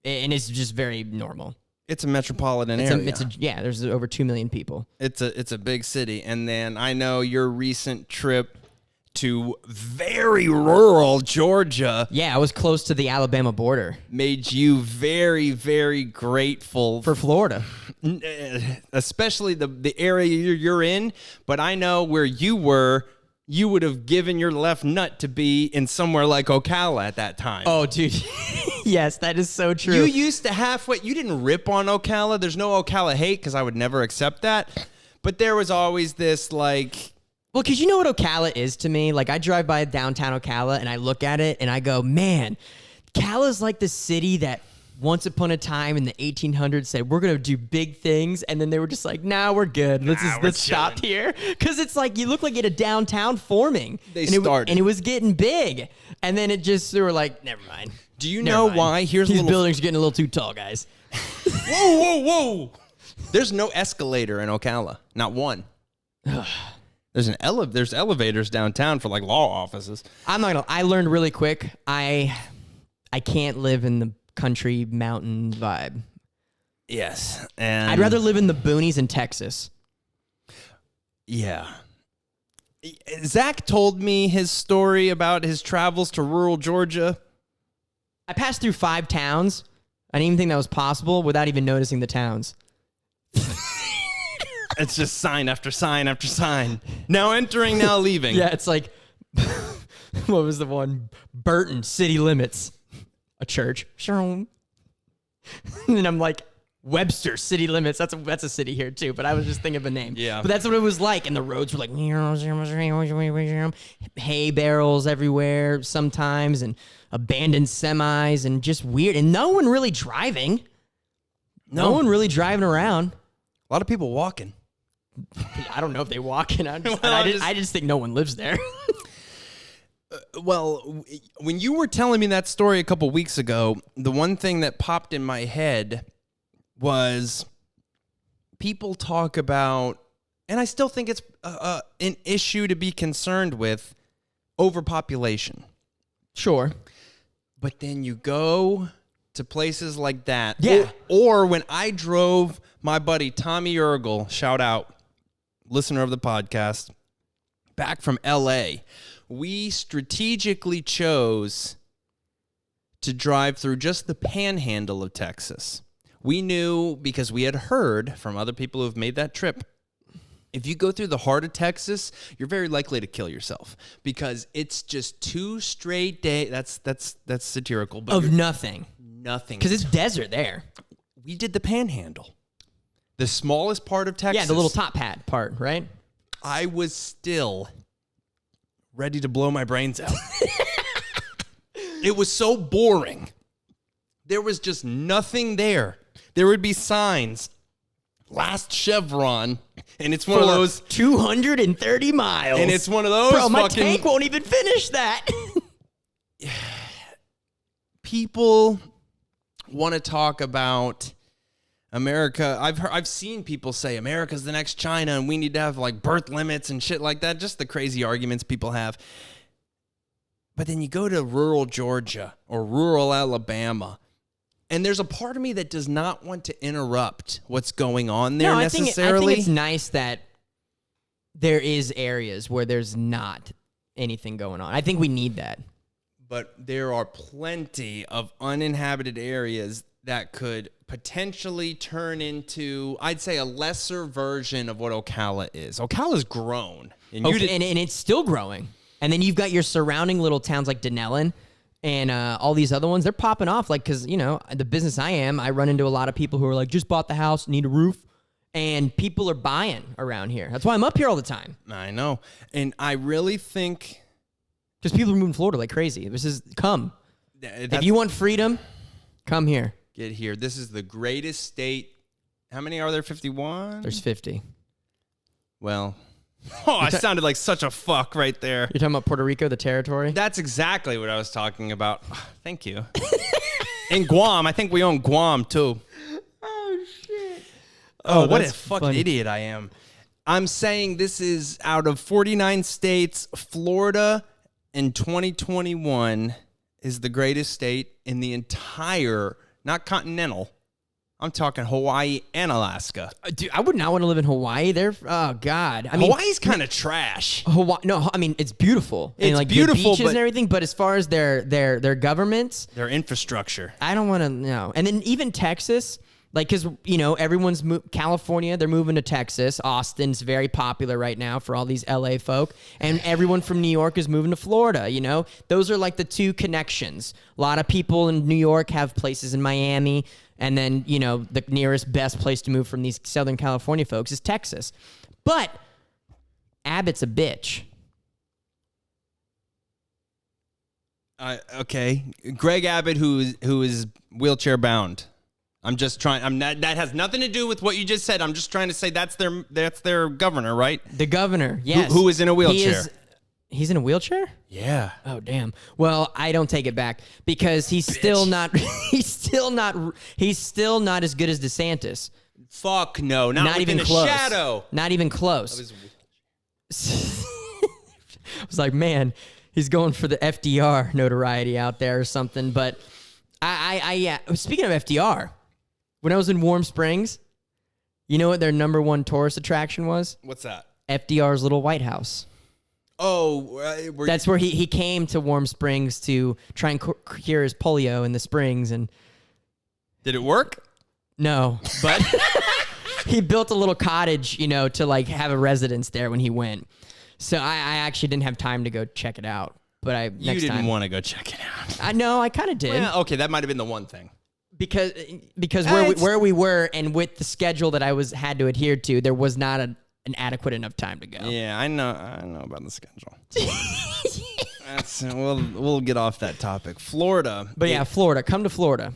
and it's just very normal. It's a metropolitan area. There's over 2 million people. It's a big city. And then I know your recent trip to very rural Georgia. Yeah, I was close to the Alabama border. Made you very, very grateful for Florida, especially the area you're in. But I know where you were. You would have given your left nut to be in somewhere like Ocala at that time. Oh, dude. Yes, that is so true. You used to you didn't rip on Ocala. There's no Ocala hate, because I would never accept that. But there was always this like... Well, because you know what Ocala is to me? Like, I drive by downtown Ocala and I look at it and I go, man, Ocala's like the city that once upon a time in the 1800s said, we're going to do big things. And then they were just like, nah, we're good. Let's stop here. Because it's like, you look like you had a downtown forming. And it was getting big. And then they were like, never mind. Do you know why? These buildings are getting a little too tall, guys. Whoa. There's no escalator in Ocala. Not one. There's elevators downtown for like law offices. I'm not gonna. I learned really quick. I can't live in the country mountain vibe. Yes, and I'd rather live in the boonies in Texas. Yeah. Zach told me his story about his travels to rural Georgia. I passed through 5 towns. I didn't even think that was possible without even noticing the towns. It's just sign after sign after sign. Now entering, now leaving. Yeah, it's like, what was the one? Burton, city limits. A church. And I'm like, Webster, city limits. That's a city here too, but I was just thinking of a name. Yeah. But that's what it was like. And the roads were like, hay barrels everywhere sometimes, and abandoned semis, and just weird. And no one really driving. No one really driving around. A lot of people walking. I don't know if they walk in. I just think no one lives there. Well, when you were telling me that story a couple weeks ago, the one thing that popped in my head was people talk about, and I still think it's an issue to be concerned with, overpopulation. Sure. But then you go to places like that. Yeah. Or when I drove my buddy Tommy Urgel, shout out, listener of the podcast, back from L.A., we strategically chose to drive through just the panhandle of Texas. We knew, because we had heard from other people who have made that trip, if you go through the heart of Texas, you're very likely to kill yourself because it's just 2 straight days. That's satirical, but Of nothing. Nothing. Because it's desert there. We did the panhandle, the smallest part of Texas. Yeah, the little top hat part, right? I was still ready to blow my brains out. It was so boring. There was just nothing there. There would be signs, last Chevron, and it's one of those 230 miles. And it's one of those. Bro, my tank won't even finish that. People want to talk about America. I've seen people say America's the next China and we need to have like birth limits and shit like that. Just the crazy arguments people have. But then you go to rural Georgia or rural Alabama, and there's a part of me that does not want to interrupt what's going on there necessarily. I think it's nice that there is areas where there's not anything going on. I think we need that. But there are plenty of uninhabited areas that could potentially turn into, I'd say, a lesser version of what Ocala is. Ocala's grown. And it's still growing. And then you've got your surrounding little towns like Denellen and all these other ones. They're popping off. Like, because, the business I run into a lot of people who are like, just bought the house, need a roof. And people are buying around here. That's why I'm up here all the time. I know. And I really think... Because people are moving to Florida like crazy. Come. If you want freedom, come here. Get here. This is the greatest state. How many are there? 51? There's 50. Well, I sounded like such a fuck right there. You're talking about Puerto Rico, the territory? That's exactly what I was talking about. Thank you. And Guam. I think we own Guam, too. Oh, shit. Oh, what a fucking idiot I am. I'm saying this is out of 49 states, Florida in 2021 is the greatest state in the entire, not continental, I'm talking Hawaii and Alaska. Dude, I would not want to live in Hawaii. Oh God, Hawaii's kind of trash. It's beautiful. It's like beautiful, the beaches and everything. But as far as their governments, their infrastructure, I don't want to know. And then even Texas, like, because everyone's California, they're moving to Texas. Austin's very popular right now for all these LA folk, and everyone from New York is moving to Florida. Those are like the 2 connections. A lot of people in New York have places in Miami. And then, the nearest best place to move from these Southern California folks is Texas. But Abbott's a bitch. Okay, Greg Abbott, who is wheelchair bound. I'm just trying. I'm not. That has nothing to do with what you just said. I'm just trying to say that's their governor, right? The governor, yes. Who is in a wheelchair? He's in a wheelchair? Yeah. Oh damn. Well, I don't take it back because he's still not. He's still not as good as DeSantis. Fuck no. Not even within close. a shadow. Not even close. I was like, man, he's going for the FDR notoriety out there or something. But yeah. Speaking of FDR, when I was in Warm Springs, you know what their number one tourist attraction was? What's that? FDR's little White House. Oh, that's where he came to Warm Springs to try and cure his polio in the springs. And did it work? No, but he built a little cottage, to like have a residence there when he went. So I actually didn't have time to go check it out. But you didn't want to go check it out. I know, I kind of did. Well, okay, that might have been the one thing. Because where we were and with the schedule that I had to adhere to, there was not an adequate enough time to go. Yeah, I know about the schedule. We'll get off that topic. Florida. But yeah, Florida. Come to Florida.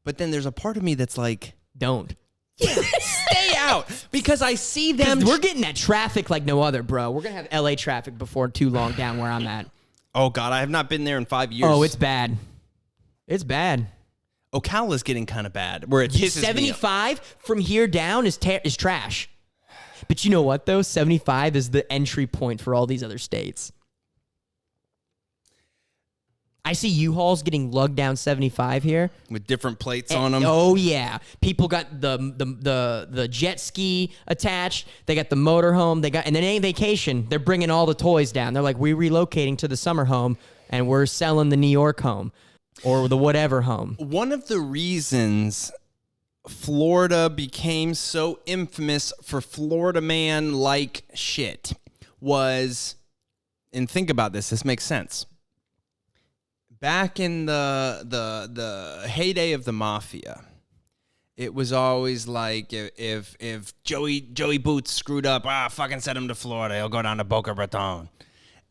But then there's a part of me that's like, don't. Stay out. Because I see them. We're getting that traffic like no other, bro. We're going to have LA traffic before too long down where I'm at. Oh, God. I have not been there in 5 years. Oh, it's bad. It's bad. Ocala's getting kind of bad. Where it pisses 75 me off. From here down is trash. But you know what, though? 75 is the entry point for all these other states. I see U-Hauls getting lugged down 75 here. With different plates on them. Oh, yeah. People got the jet ski attached. They got the motorhome. And then ain't vacation. They're bringing all the toys down. They're like, we're relocating to the summer home, and we're selling the New York home or the whatever home. One of the reasons Florida became so infamous for Florida man-like shit was, and think about this makes sense. Back in the heyday of the mafia, it was always like if Joey Boots screwed up, fucking send him to Florida, he'll go down to Boca Raton.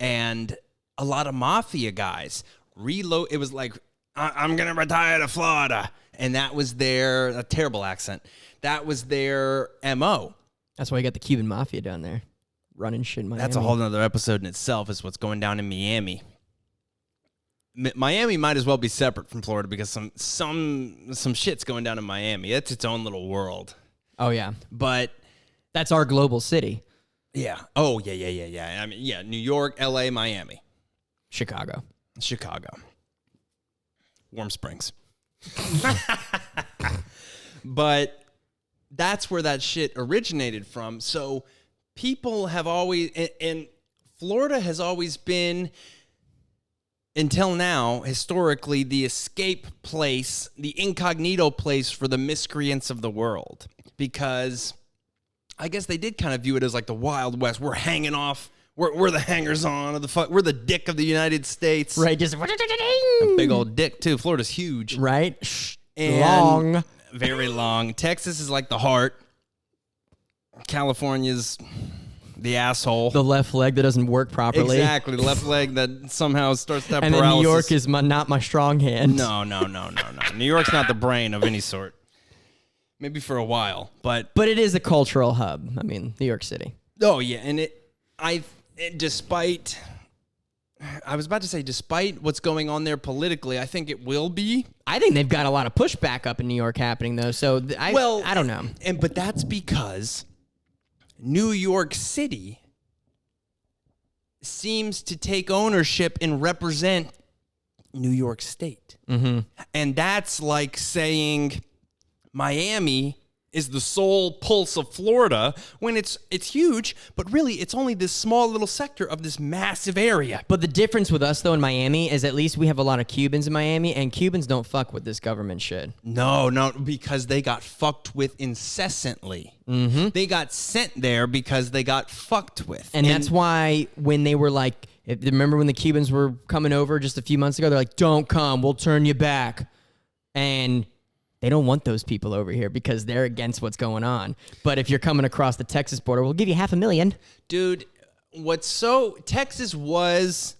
And a lot of mafia guys it was like, I'm gonna retire to Florida. And that was a terrible accent. That was their MO. That's why you got the Cuban mafia down there running shit in Miami. That's a whole nother episode in itself, is what's going down in Miami. Miami might as well be separate from Florida because some shit's going down in Miami. It's its own little world. Oh, yeah. But that's our global city. Yeah. Oh, yeah. I mean, yeah, New York, L.A., Miami. Chicago. Warm Springs. But that's where that shit originated from. So people have always, and Florida has always been, until now, historically, the escape place, the incognito place for the miscreants of the world. Because I guess they did kind of view it as like the Wild West. We're hanging off. We're the hangers-on of the fuck. We're the dick of the United States. Right, just a big old dick too. Florida's huge. Right? And long. Very long. Texas is like the heart. California's the asshole. The left leg that doesn't work properly. Exactly. The left leg that somehow starts to have and paralysis. And New York is not my strong hand. No. New York's not the brain of any sort. Maybe for a while, but it is a cultural hub. I mean, New York City. Oh yeah, and despite what's going on there politically, I think it will be. I think they've got a lot of pushback up in New York happening though. So I don't know. But that's because New York City seems to take ownership and represent New York State. Mm-hmm. And that's like saying Miami is the sole pulse of Florida when it's huge, but really it's only this small little sector of this massive area. But the difference with us though in Miami is at least we have a lot of Cubans in Miami, and Cubans don't fuck with this government shit. No, because they got fucked with incessantly. Mm-hmm. They got sent there because they got fucked with. And that's why when they were like, remember when the Cubans were coming over just a few months ago, they're like, don't come, we'll turn you back. And they don't want those people over here because they're against what's going on. But if you're coming across the Texas border, we'll give you $500,000. Dude, Texas was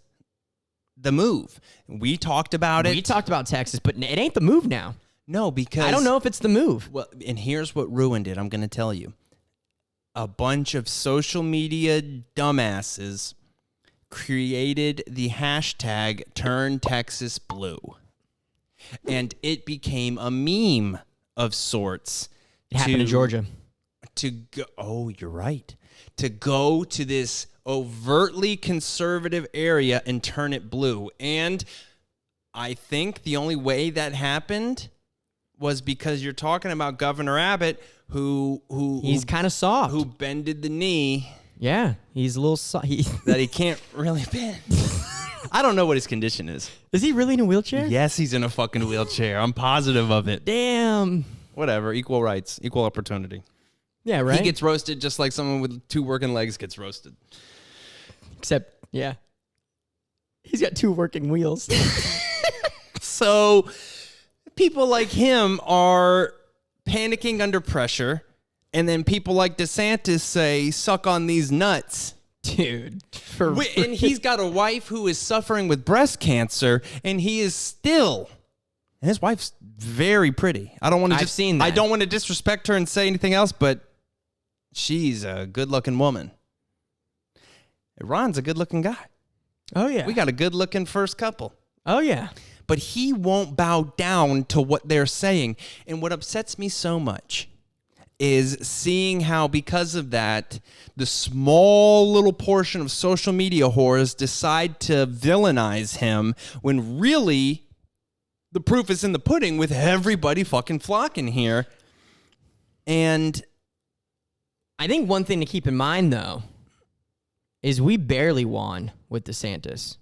the move. We talked about it. We talked about Texas, but it ain't the move now. No, because I don't know if it's the move. Well, and here's what ruined it. I'm going to tell you. A bunch of social media dumbasses created the hashtag Turn Texas Blue. And it became a meme of sorts. It happened in Georgia. You're right. To go to this overtly conservative area and turn it blue. And I think the only way that happened was because you're talking about Governor Abbott, who he's kind of soft, who bended the knee. Yeah, he's a little soft. That he can't really bend. I don't know what his condition is. Is he really in a wheelchair? Yes, he's in a fucking wheelchair. I'm positive of it. Damn. Whatever. Equal rights, equal opportunity. Yeah, right. He gets roasted just like someone with 2 working legs gets roasted. Except, yeah, he's got 2 working wheels. So people like him are panicking under pressure, and then people like DeSantis say, suck on these nuts. Dude. And he's got a wife who is suffering with breast cancer, and he is still... And his wife's very pretty. I don't want to I've seen that. I don't want to disrespect her and say anything else, but she's a good-looking woman. Ron's a good-looking guy. Oh, yeah. We got a good-looking first couple. Oh, yeah. But he won't bow down to what they're saying. And what upsets me so much is seeing how, because of that, the small little portion of social media whores decide to villainize him when really the proof is in the pudding with everybody fucking flocking here. And I think one thing to keep in mind, is we barely won with DeSantis.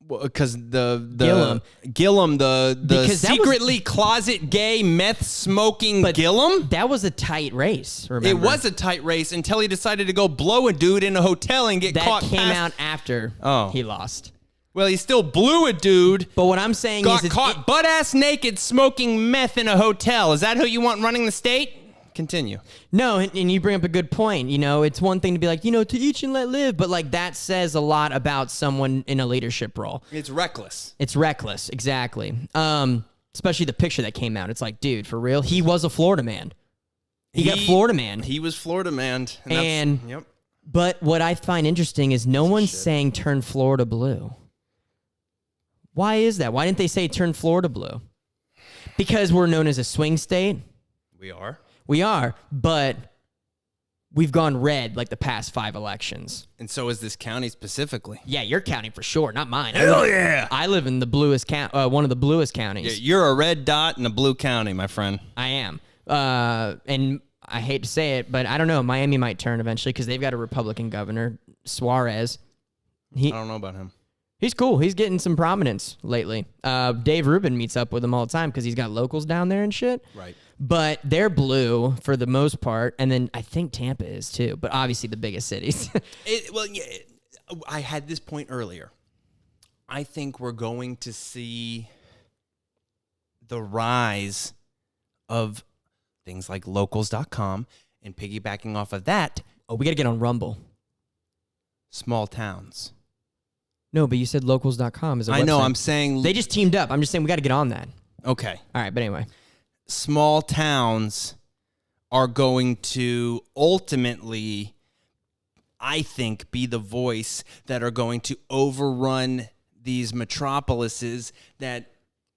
Because Gillum, the because secretly closet gay meth smoking Gillum. That was a tight race. Remember, It was a tight race until he decided to go blow a dude in a hotel and get caught. That came out after he lost. Well, he still blew a dude. But what I'm saying got is, caught butt ass naked smoking meth in a hotel. Is that who you want running the state? Continue. No, and you bring up a good point. You know, it's one thing to be like, to each and let live, but like that says a lot about someone in a leadership role. It's reckless. It's reckless, exactly. Especially the picture that came out. It's like, dude, for real, he was a Florida man. He got Florida man. He was Florida man. And but what I find interesting is no one's saying turn Florida blue. Why is that? Why didn't they say turn Florida blue? Because we're known as a swing state. We are, but we've gone red like the past 5 elections. And so is this county specifically. Yeah, your county for sure, not mine. Hell yeah! I live in the bluest one of the bluest counties. Yeah, you're a red dot in a blue county, my friend. I am. And I hate to say it, but I don't know. Miami might turn eventually because they've got a Republican governor, Suarez. I don't know about him. He's cool. He's getting some prominence lately. Dave Rubin meets up with him all the time because he's got locals down there and shit. Right. But they're blue for the most part, and then I think Tampa is too, but obviously the biggest cities. I had this point earlier. I think we're going to see the rise of things like locals.com, and piggybacking off of that. Oh, we got to get on Rumble. Small towns. No, but you said locals.com is a website. I know, I'm saying... They just teamed up. I'm just saying we got to get on that. Okay. All right, but anyway. Small towns are going to ultimately, I think, be the voice that are going to overrun these metropolises that...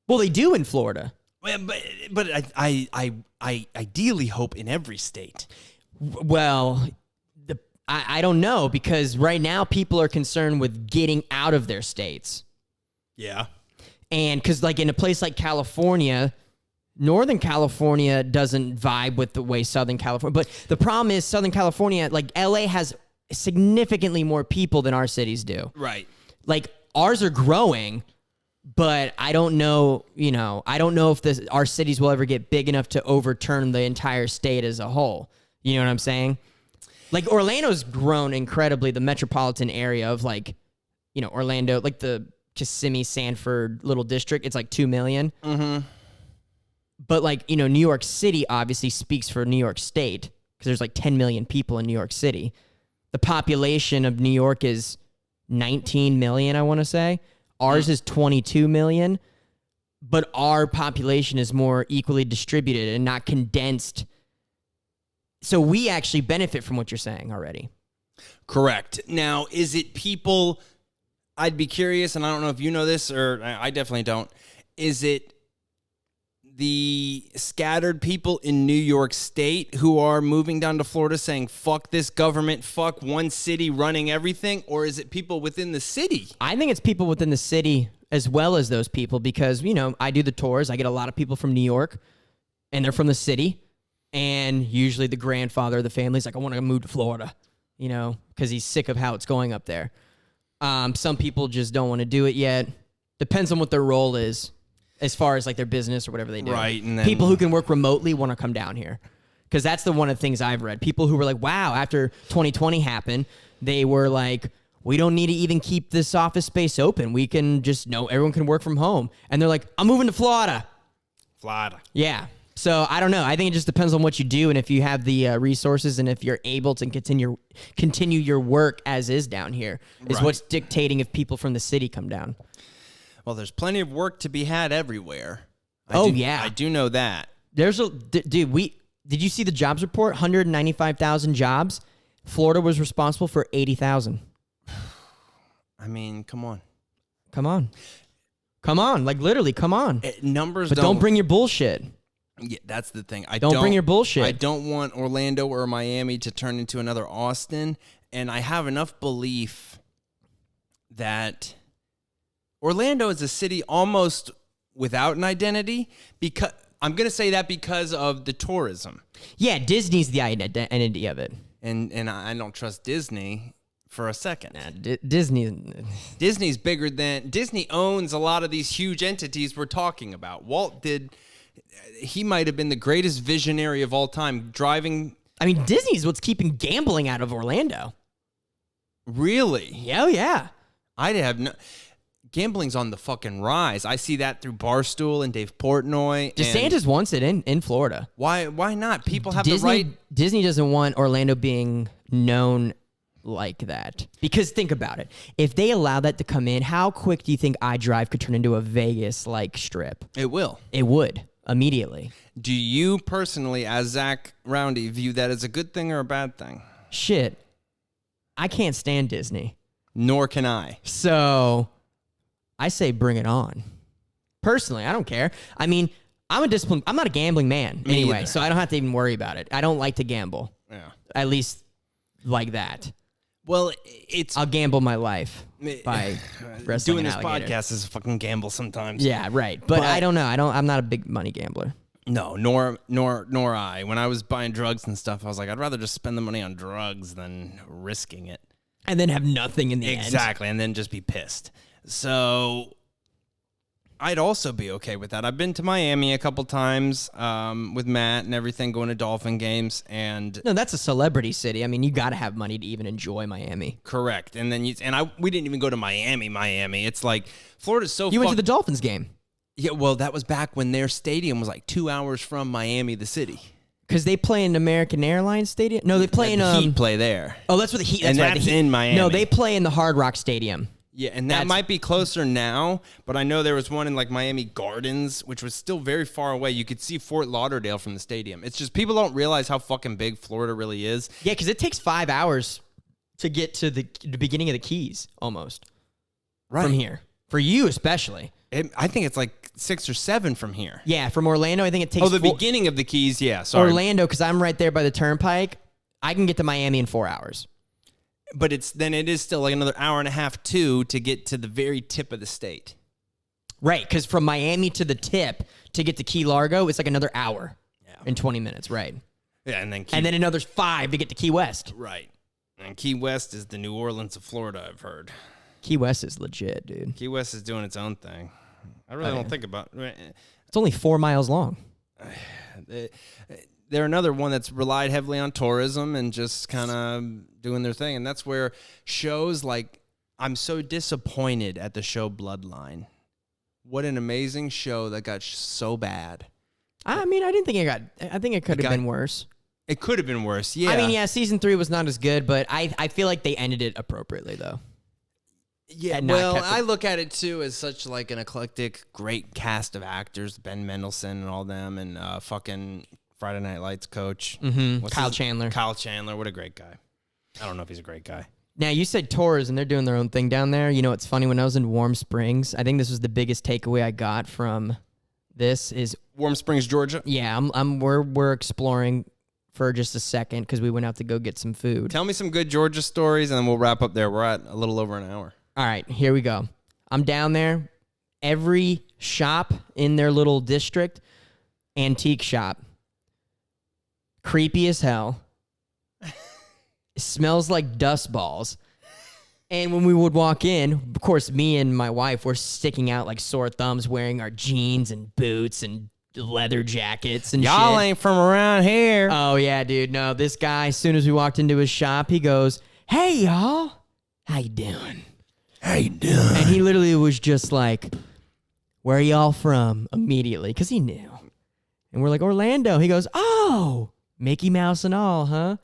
Well, they do in Florida. But I ideally hope in every state. Well, I don't know, because right now people are concerned with getting out of their states. Yeah. And because like in a place like California... Northern California doesn't vibe with the way Southern California, but the problem is Southern California, like LA has significantly more people than our cities do. Right. Like ours are growing, but I don't know, I don't know if our cities will ever get big enough to overturn the entire state as a whole. You know what I'm saying? Like Orlando's grown incredibly, the metropolitan area of like, Orlando, like the Kissimmee, Sanford little district, it's like 2 million. Mm-hmm. But like, New York City obviously speaks for New York State because there's like 10 million people in New York City. The population of New York is 19 million, I want to say. Ours is 22 million, but our population is more equally distributed and not condensed. So we actually benefit from what you're saying already. Correct. Now, is it people, I'd be curious, and I don't know if you know this, or I definitely don't, is it the scattered people in New York State who are moving down to Florida saying, fuck this government, fuck one city running everything, or is it people within the city? I think it's people within the city as well as those people because, I do the tours. I get a lot of people from New York, and they're from the city, and usually the grandfather of the family is like, I want to move to Florida, because he's sick of how it's going up there. Some people just don't want to do it yet. Depends on what their role is. As far as like their business or whatever they do. Right. And then, people who can work remotely want to come down here. Because that's one of the things I've read. People who were like, wow, after 2020 happened, they were like, we don't need to even keep this office space open. We can just everyone can work from home. And they're like, I'm moving to Florida. Yeah. So I don't know. I think it just depends on what you do and if you have the resources and if you're able to continue your work as is down here is what's dictating if people from the city come down. Well, there's plenty of work to be had everywhere. Yeah. I do know that. Did you see the jobs report? 195,000 jobs. Florida was responsible for 80,000. I mean, come on. Like literally, come on. Numbers but don't bring your bullshit. Yeah, that's the thing. Don't bring your bullshit. I don't want Orlando or Miami to turn into another Austin, and I have enough belief that Orlando is a city almost without an identity because I'm going to say that because of the tourism. Yeah, Disney's the identity of it. And I don't trust Disney for a second. Nah, Disney's bigger than Disney owns a lot of these huge entities we're talking about. He might have been the greatest visionary of all time driving. I mean, Disney's what's keeping gambling out of Orlando. Really? Yeah. I'd have no. Gambling's on the fucking rise. I see that through Barstool and Dave Portnoy. DeSantis wants it in Florida. Why not? People have the right. Disney doesn't want Orlando being known like that. Because think about it. If they allow that to come in, how quick do you think iDrive could turn into a Vegas-like strip? It will. It would. Immediately. Do you personally, as Zach Roundy, view that as a good thing or a bad thing? Shit. I can't stand Disney. Nor can I. So I say bring it on. Personally, I don't care. I mean, I'm not a gambling man anyway, so I don't have to even worry about it. I don't like to gamble. Yeah. At least like that. Well, I'll gamble my life by wrestling doing an this alligator. podcast is a fucking gamble sometimes. Yeah, right. But I don't know. I'm not a big money gambler. No, nor I. When I was buying drugs and stuff, I was like, I'd rather just spend the money on drugs than risking it. And then have nothing in the end. Exactly, and then just be pissed. So I'd also be okay with that. I've been to Miami a couple times with Matt and everything, going to Dolphin games, and no, that's a celebrity city. I mean, you got to have money to even enjoy Miami. Correct. And then we didn't even go to Miami. It's like Florida's so. You went to the Dolphins game. Yeah, well, that was back when their stadium was like 2 hours from Miami, the city. Because they play in American Airlines Stadium. No, they play in Heat play there. Oh, that's where the Heat. That's right, that's in Miami. No, they play in the Hard Rock Stadium. Yeah, and that might be closer now, but I know there was one in like Miami Gardens, which was still very far away. You could see Fort Lauderdale from the stadium. It's just people don't realize how fucking big Florida really is. Yeah, because it takes 5 hours to get to the beginning of the Keys, almost. Right. From here. For you especially. I think it's like 6 or 7 from here. Yeah, from Orlando, I think it takes... the beginning of the Keys, yeah, sorry. Orlando, because I'm right there by the Turnpike, I can get to Miami in 4 hours. But it is still like another hour and a half, too, to get to the very tip of the state. Right, because from Miami to the tip, to get to Key Largo, it's like another hour and 20 minutes, right? Yeah, and then another 5 to get to Key West. Right. And Key West is the New Orleans of Florida, I've heard. Key West is legit, dude. Key West is doing its own thing. I really don't think about it. It's only 4 miles long. They're another one that's relied heavily on tourism and just kind of doing their thing. And that's where shows like, I'm so disappointed at the show Bloodline. What an amazing show that got so bad. I mean, I think it could have been worse. It could have been worse, yeah. I mean, yeah, season 3 was not as good, but I feel like they ended it appropriately, though. Yeah, had not well, kept it. I look at it too as such like an eclectic, great cast of actors, Ben Mendelsohn and all them, and fucking Friday Night Lights coach. Kyle Chandler. Kyle Chandler, what a great guy. I don't know if he's a great guy. Now, you said tours, and they're doing their own thing down there. You know, it's funny, when I was in Warm Springs, I think this was the biggest takeaway I got from this is, Warm Springs, Georgia. yeah, we're exploring for just a second because we went out to go get some food. Tell me some good Georgia stories, and then we'll wrap up there. We're at a little over an hour. All right, here we go. I'm down there. Every shop in their little district, antique shop. Creepy as hell. Smells like dust balls. And when we would walk in, of course, me and my wife were sticking out like sore thumbs, wearing our jeans and boots and leather jackets and Y'all shit. ain't from around here. Oh, yeah, dude. No, this guy, as soon as we walked into his shop, he goes, "Hey, y'all. How you doing?" How you doing? And he literally was just like, "Where are y'all from?" immediately, because he knew. And we're like, "Orlando." He goes, "Oh, Mickey Mouse and all, huh?"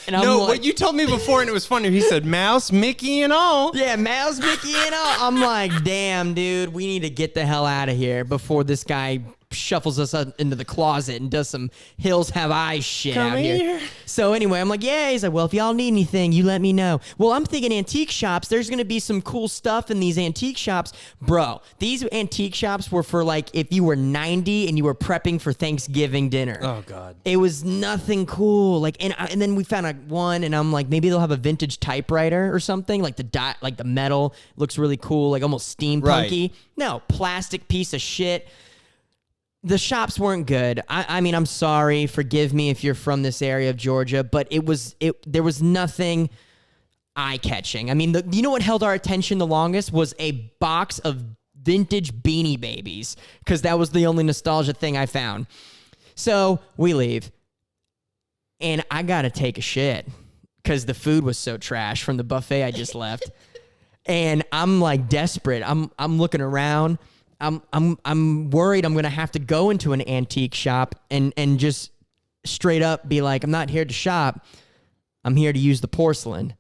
And I'm No, like, what you told me before, and it was funny. He said Mouse, Mickey, and all. yeah, Mouse, Mickey and all. I'm like, damn, dude, we need to get the hell out of here before this guy shuffles us up into the closet and does some Hills Have Eyes shit Come out here. here. So anyway, I'm like, yeah. He's like, well, if y'all need anything, you let me know. Well, I'm thinking antique shops. There's going to be some cool stuff in these antique shops. Bro, these antique shops were for like if you were 90 and you were prepping for Thanksgiving dinner. Oh, God. It was nothing cool. Like, and then we found one, and I'm like, maybe they'll have a vintage typewriter or something. Like the metal looks really cool, like almost steampunky. Right. No, plastic piece of shit. The shops weren't good. I mean, I'm sorry. Forgive me if you're from this area of Georgia, but there was nothing eye-catching. I mean, you know what held our attention the longest was a box of vintage Beanie Babies, because that was the only nostalgia thing I found. So we leave, and I gotta take a shit because the food was so trash from the buffet I just left, and I'm like desperate. I'm looking around. I'm worried I'm gonna have to go into an antique shop and just straight up be like, I'm not here to shop. I'm here to use the porcelain.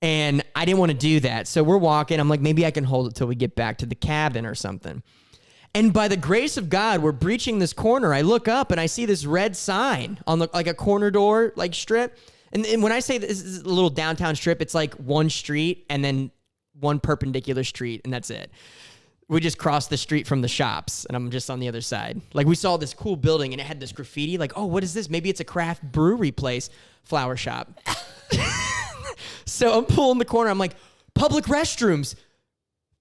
And I didn't want to do that. So we're walking. I'm like, maybe I can hold it till we get back to the cabin or something. And by the grace of God, we're breaching this corner. I look up and I see this red sign on like a corner door, like strip. And when I say this is a little downtown strip, it's like one street and then one perpendicular street, and that's it. We just crossed the street from the shops, and I'm just on the other side. Like, we saw this cool building, and it had this graffiti. Like, oh, what is this? Maybe it's a craft brewery place, flower shop. So I'm pulling the corner. I'm like, public restrooms.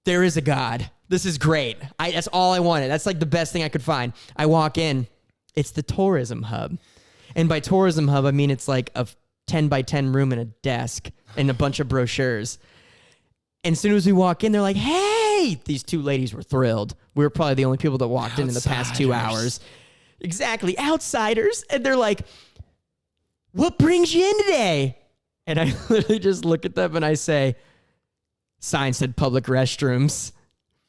There is a God. This is great. That's all I wanted. That's like the best thing I could find. I walk in. It's the tourism hub. And by tourism hub, I mean it's like a 10 by 10 room and a desk and a bunch of brochures. And as soon as we walk in, they're like, hey, these two ladies were thrilled. We were probably the only people that walked in the past 2 hours. Exactly. Outsiders. And they're like, what brings you in today? And I literally just look at them and I say, sign said public restrooms.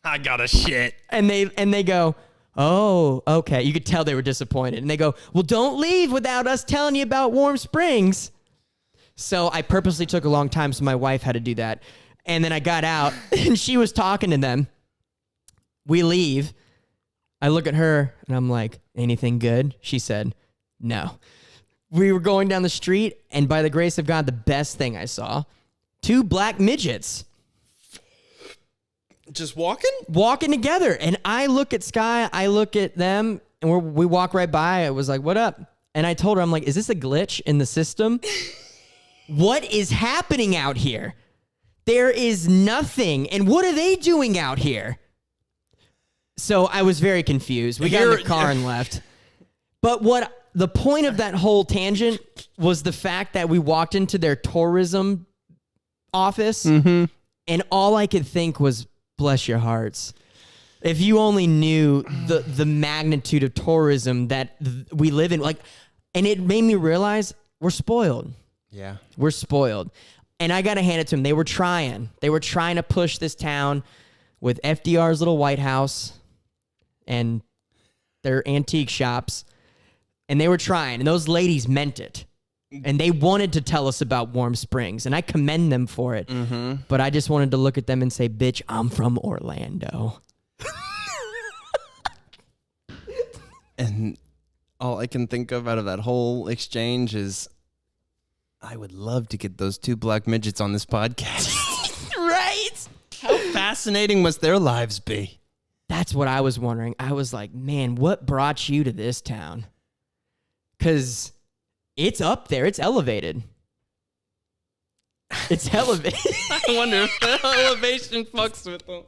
I got a shit. And they go, oh, okay. You could tell they were disappointed. And they go, well, don't leave without us telling you about Warm Springs. So I purposely took a long time so my wife had to do that. And then I got out, and she was talking to them. We leave. I look at her, and I'm like, anything good? She said, no. We were going down the street, and by the grace of God, the best thing I saw, 2 black midgets. Just walking? Walking together. And I look at Sky, I look at them, and we walk right by. I was like, what up? And I told her, I'm like, is this a glitch in the system? What is happening out here? There is nothing. And what are they doing out here? So I was very confused. We got in the car and left. But the point of that whole tangent was the fact that we walked into their tourism office, and all I could think was, bless your hearts. If you only knew the magnitude of tourism that we live in, and it made me realize we're spoiled. Yeah. We're spoiled. And I got to hand it to them. They were trying. They were trying to push this town with FDR's little White House and their antique shops. And they were trying. And those ladies meant it. And they wanted to tell us about Warm Springs, and I commend them for it. Mm-hmm. But I just wanted to look at them and say, bitch, I'm from Orlando. And all I can think of out of that whole exchange is, I would love to get those two black midgets on this podcast. Right? How fascinating must their lives be? That's what I was wondering. I was like, man, what brought you to this town? Because it's up there. It's elevated. It's elevated. I wonder if the elevation fucks with them.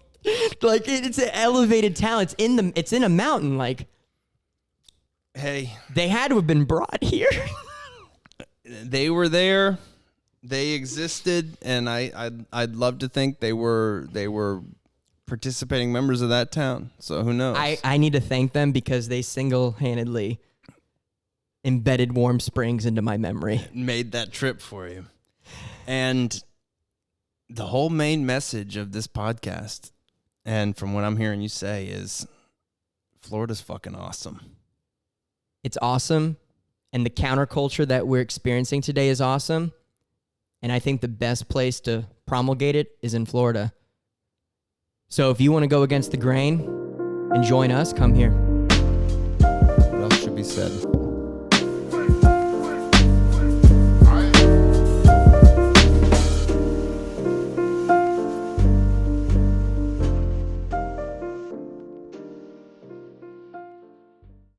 Like, it's an elevated town. It's in a mountain. Like, hey, they had to have been brought here. They were there. They existed, and I'd love to think they were participating members of that town. So who knows? I need to thank them because they single-handedly embedded Warm Springs into my memory. Made that trip for you. And the whole main message of this podcast, and from what I'm hearing you say, is Florida's fucking awesome. It's awesome, and the counterculture that we're experiencing today is awesome. And I think the best place to promulgate it is in Florida. So if you want to go against the grain and join us, come here. What else should be said?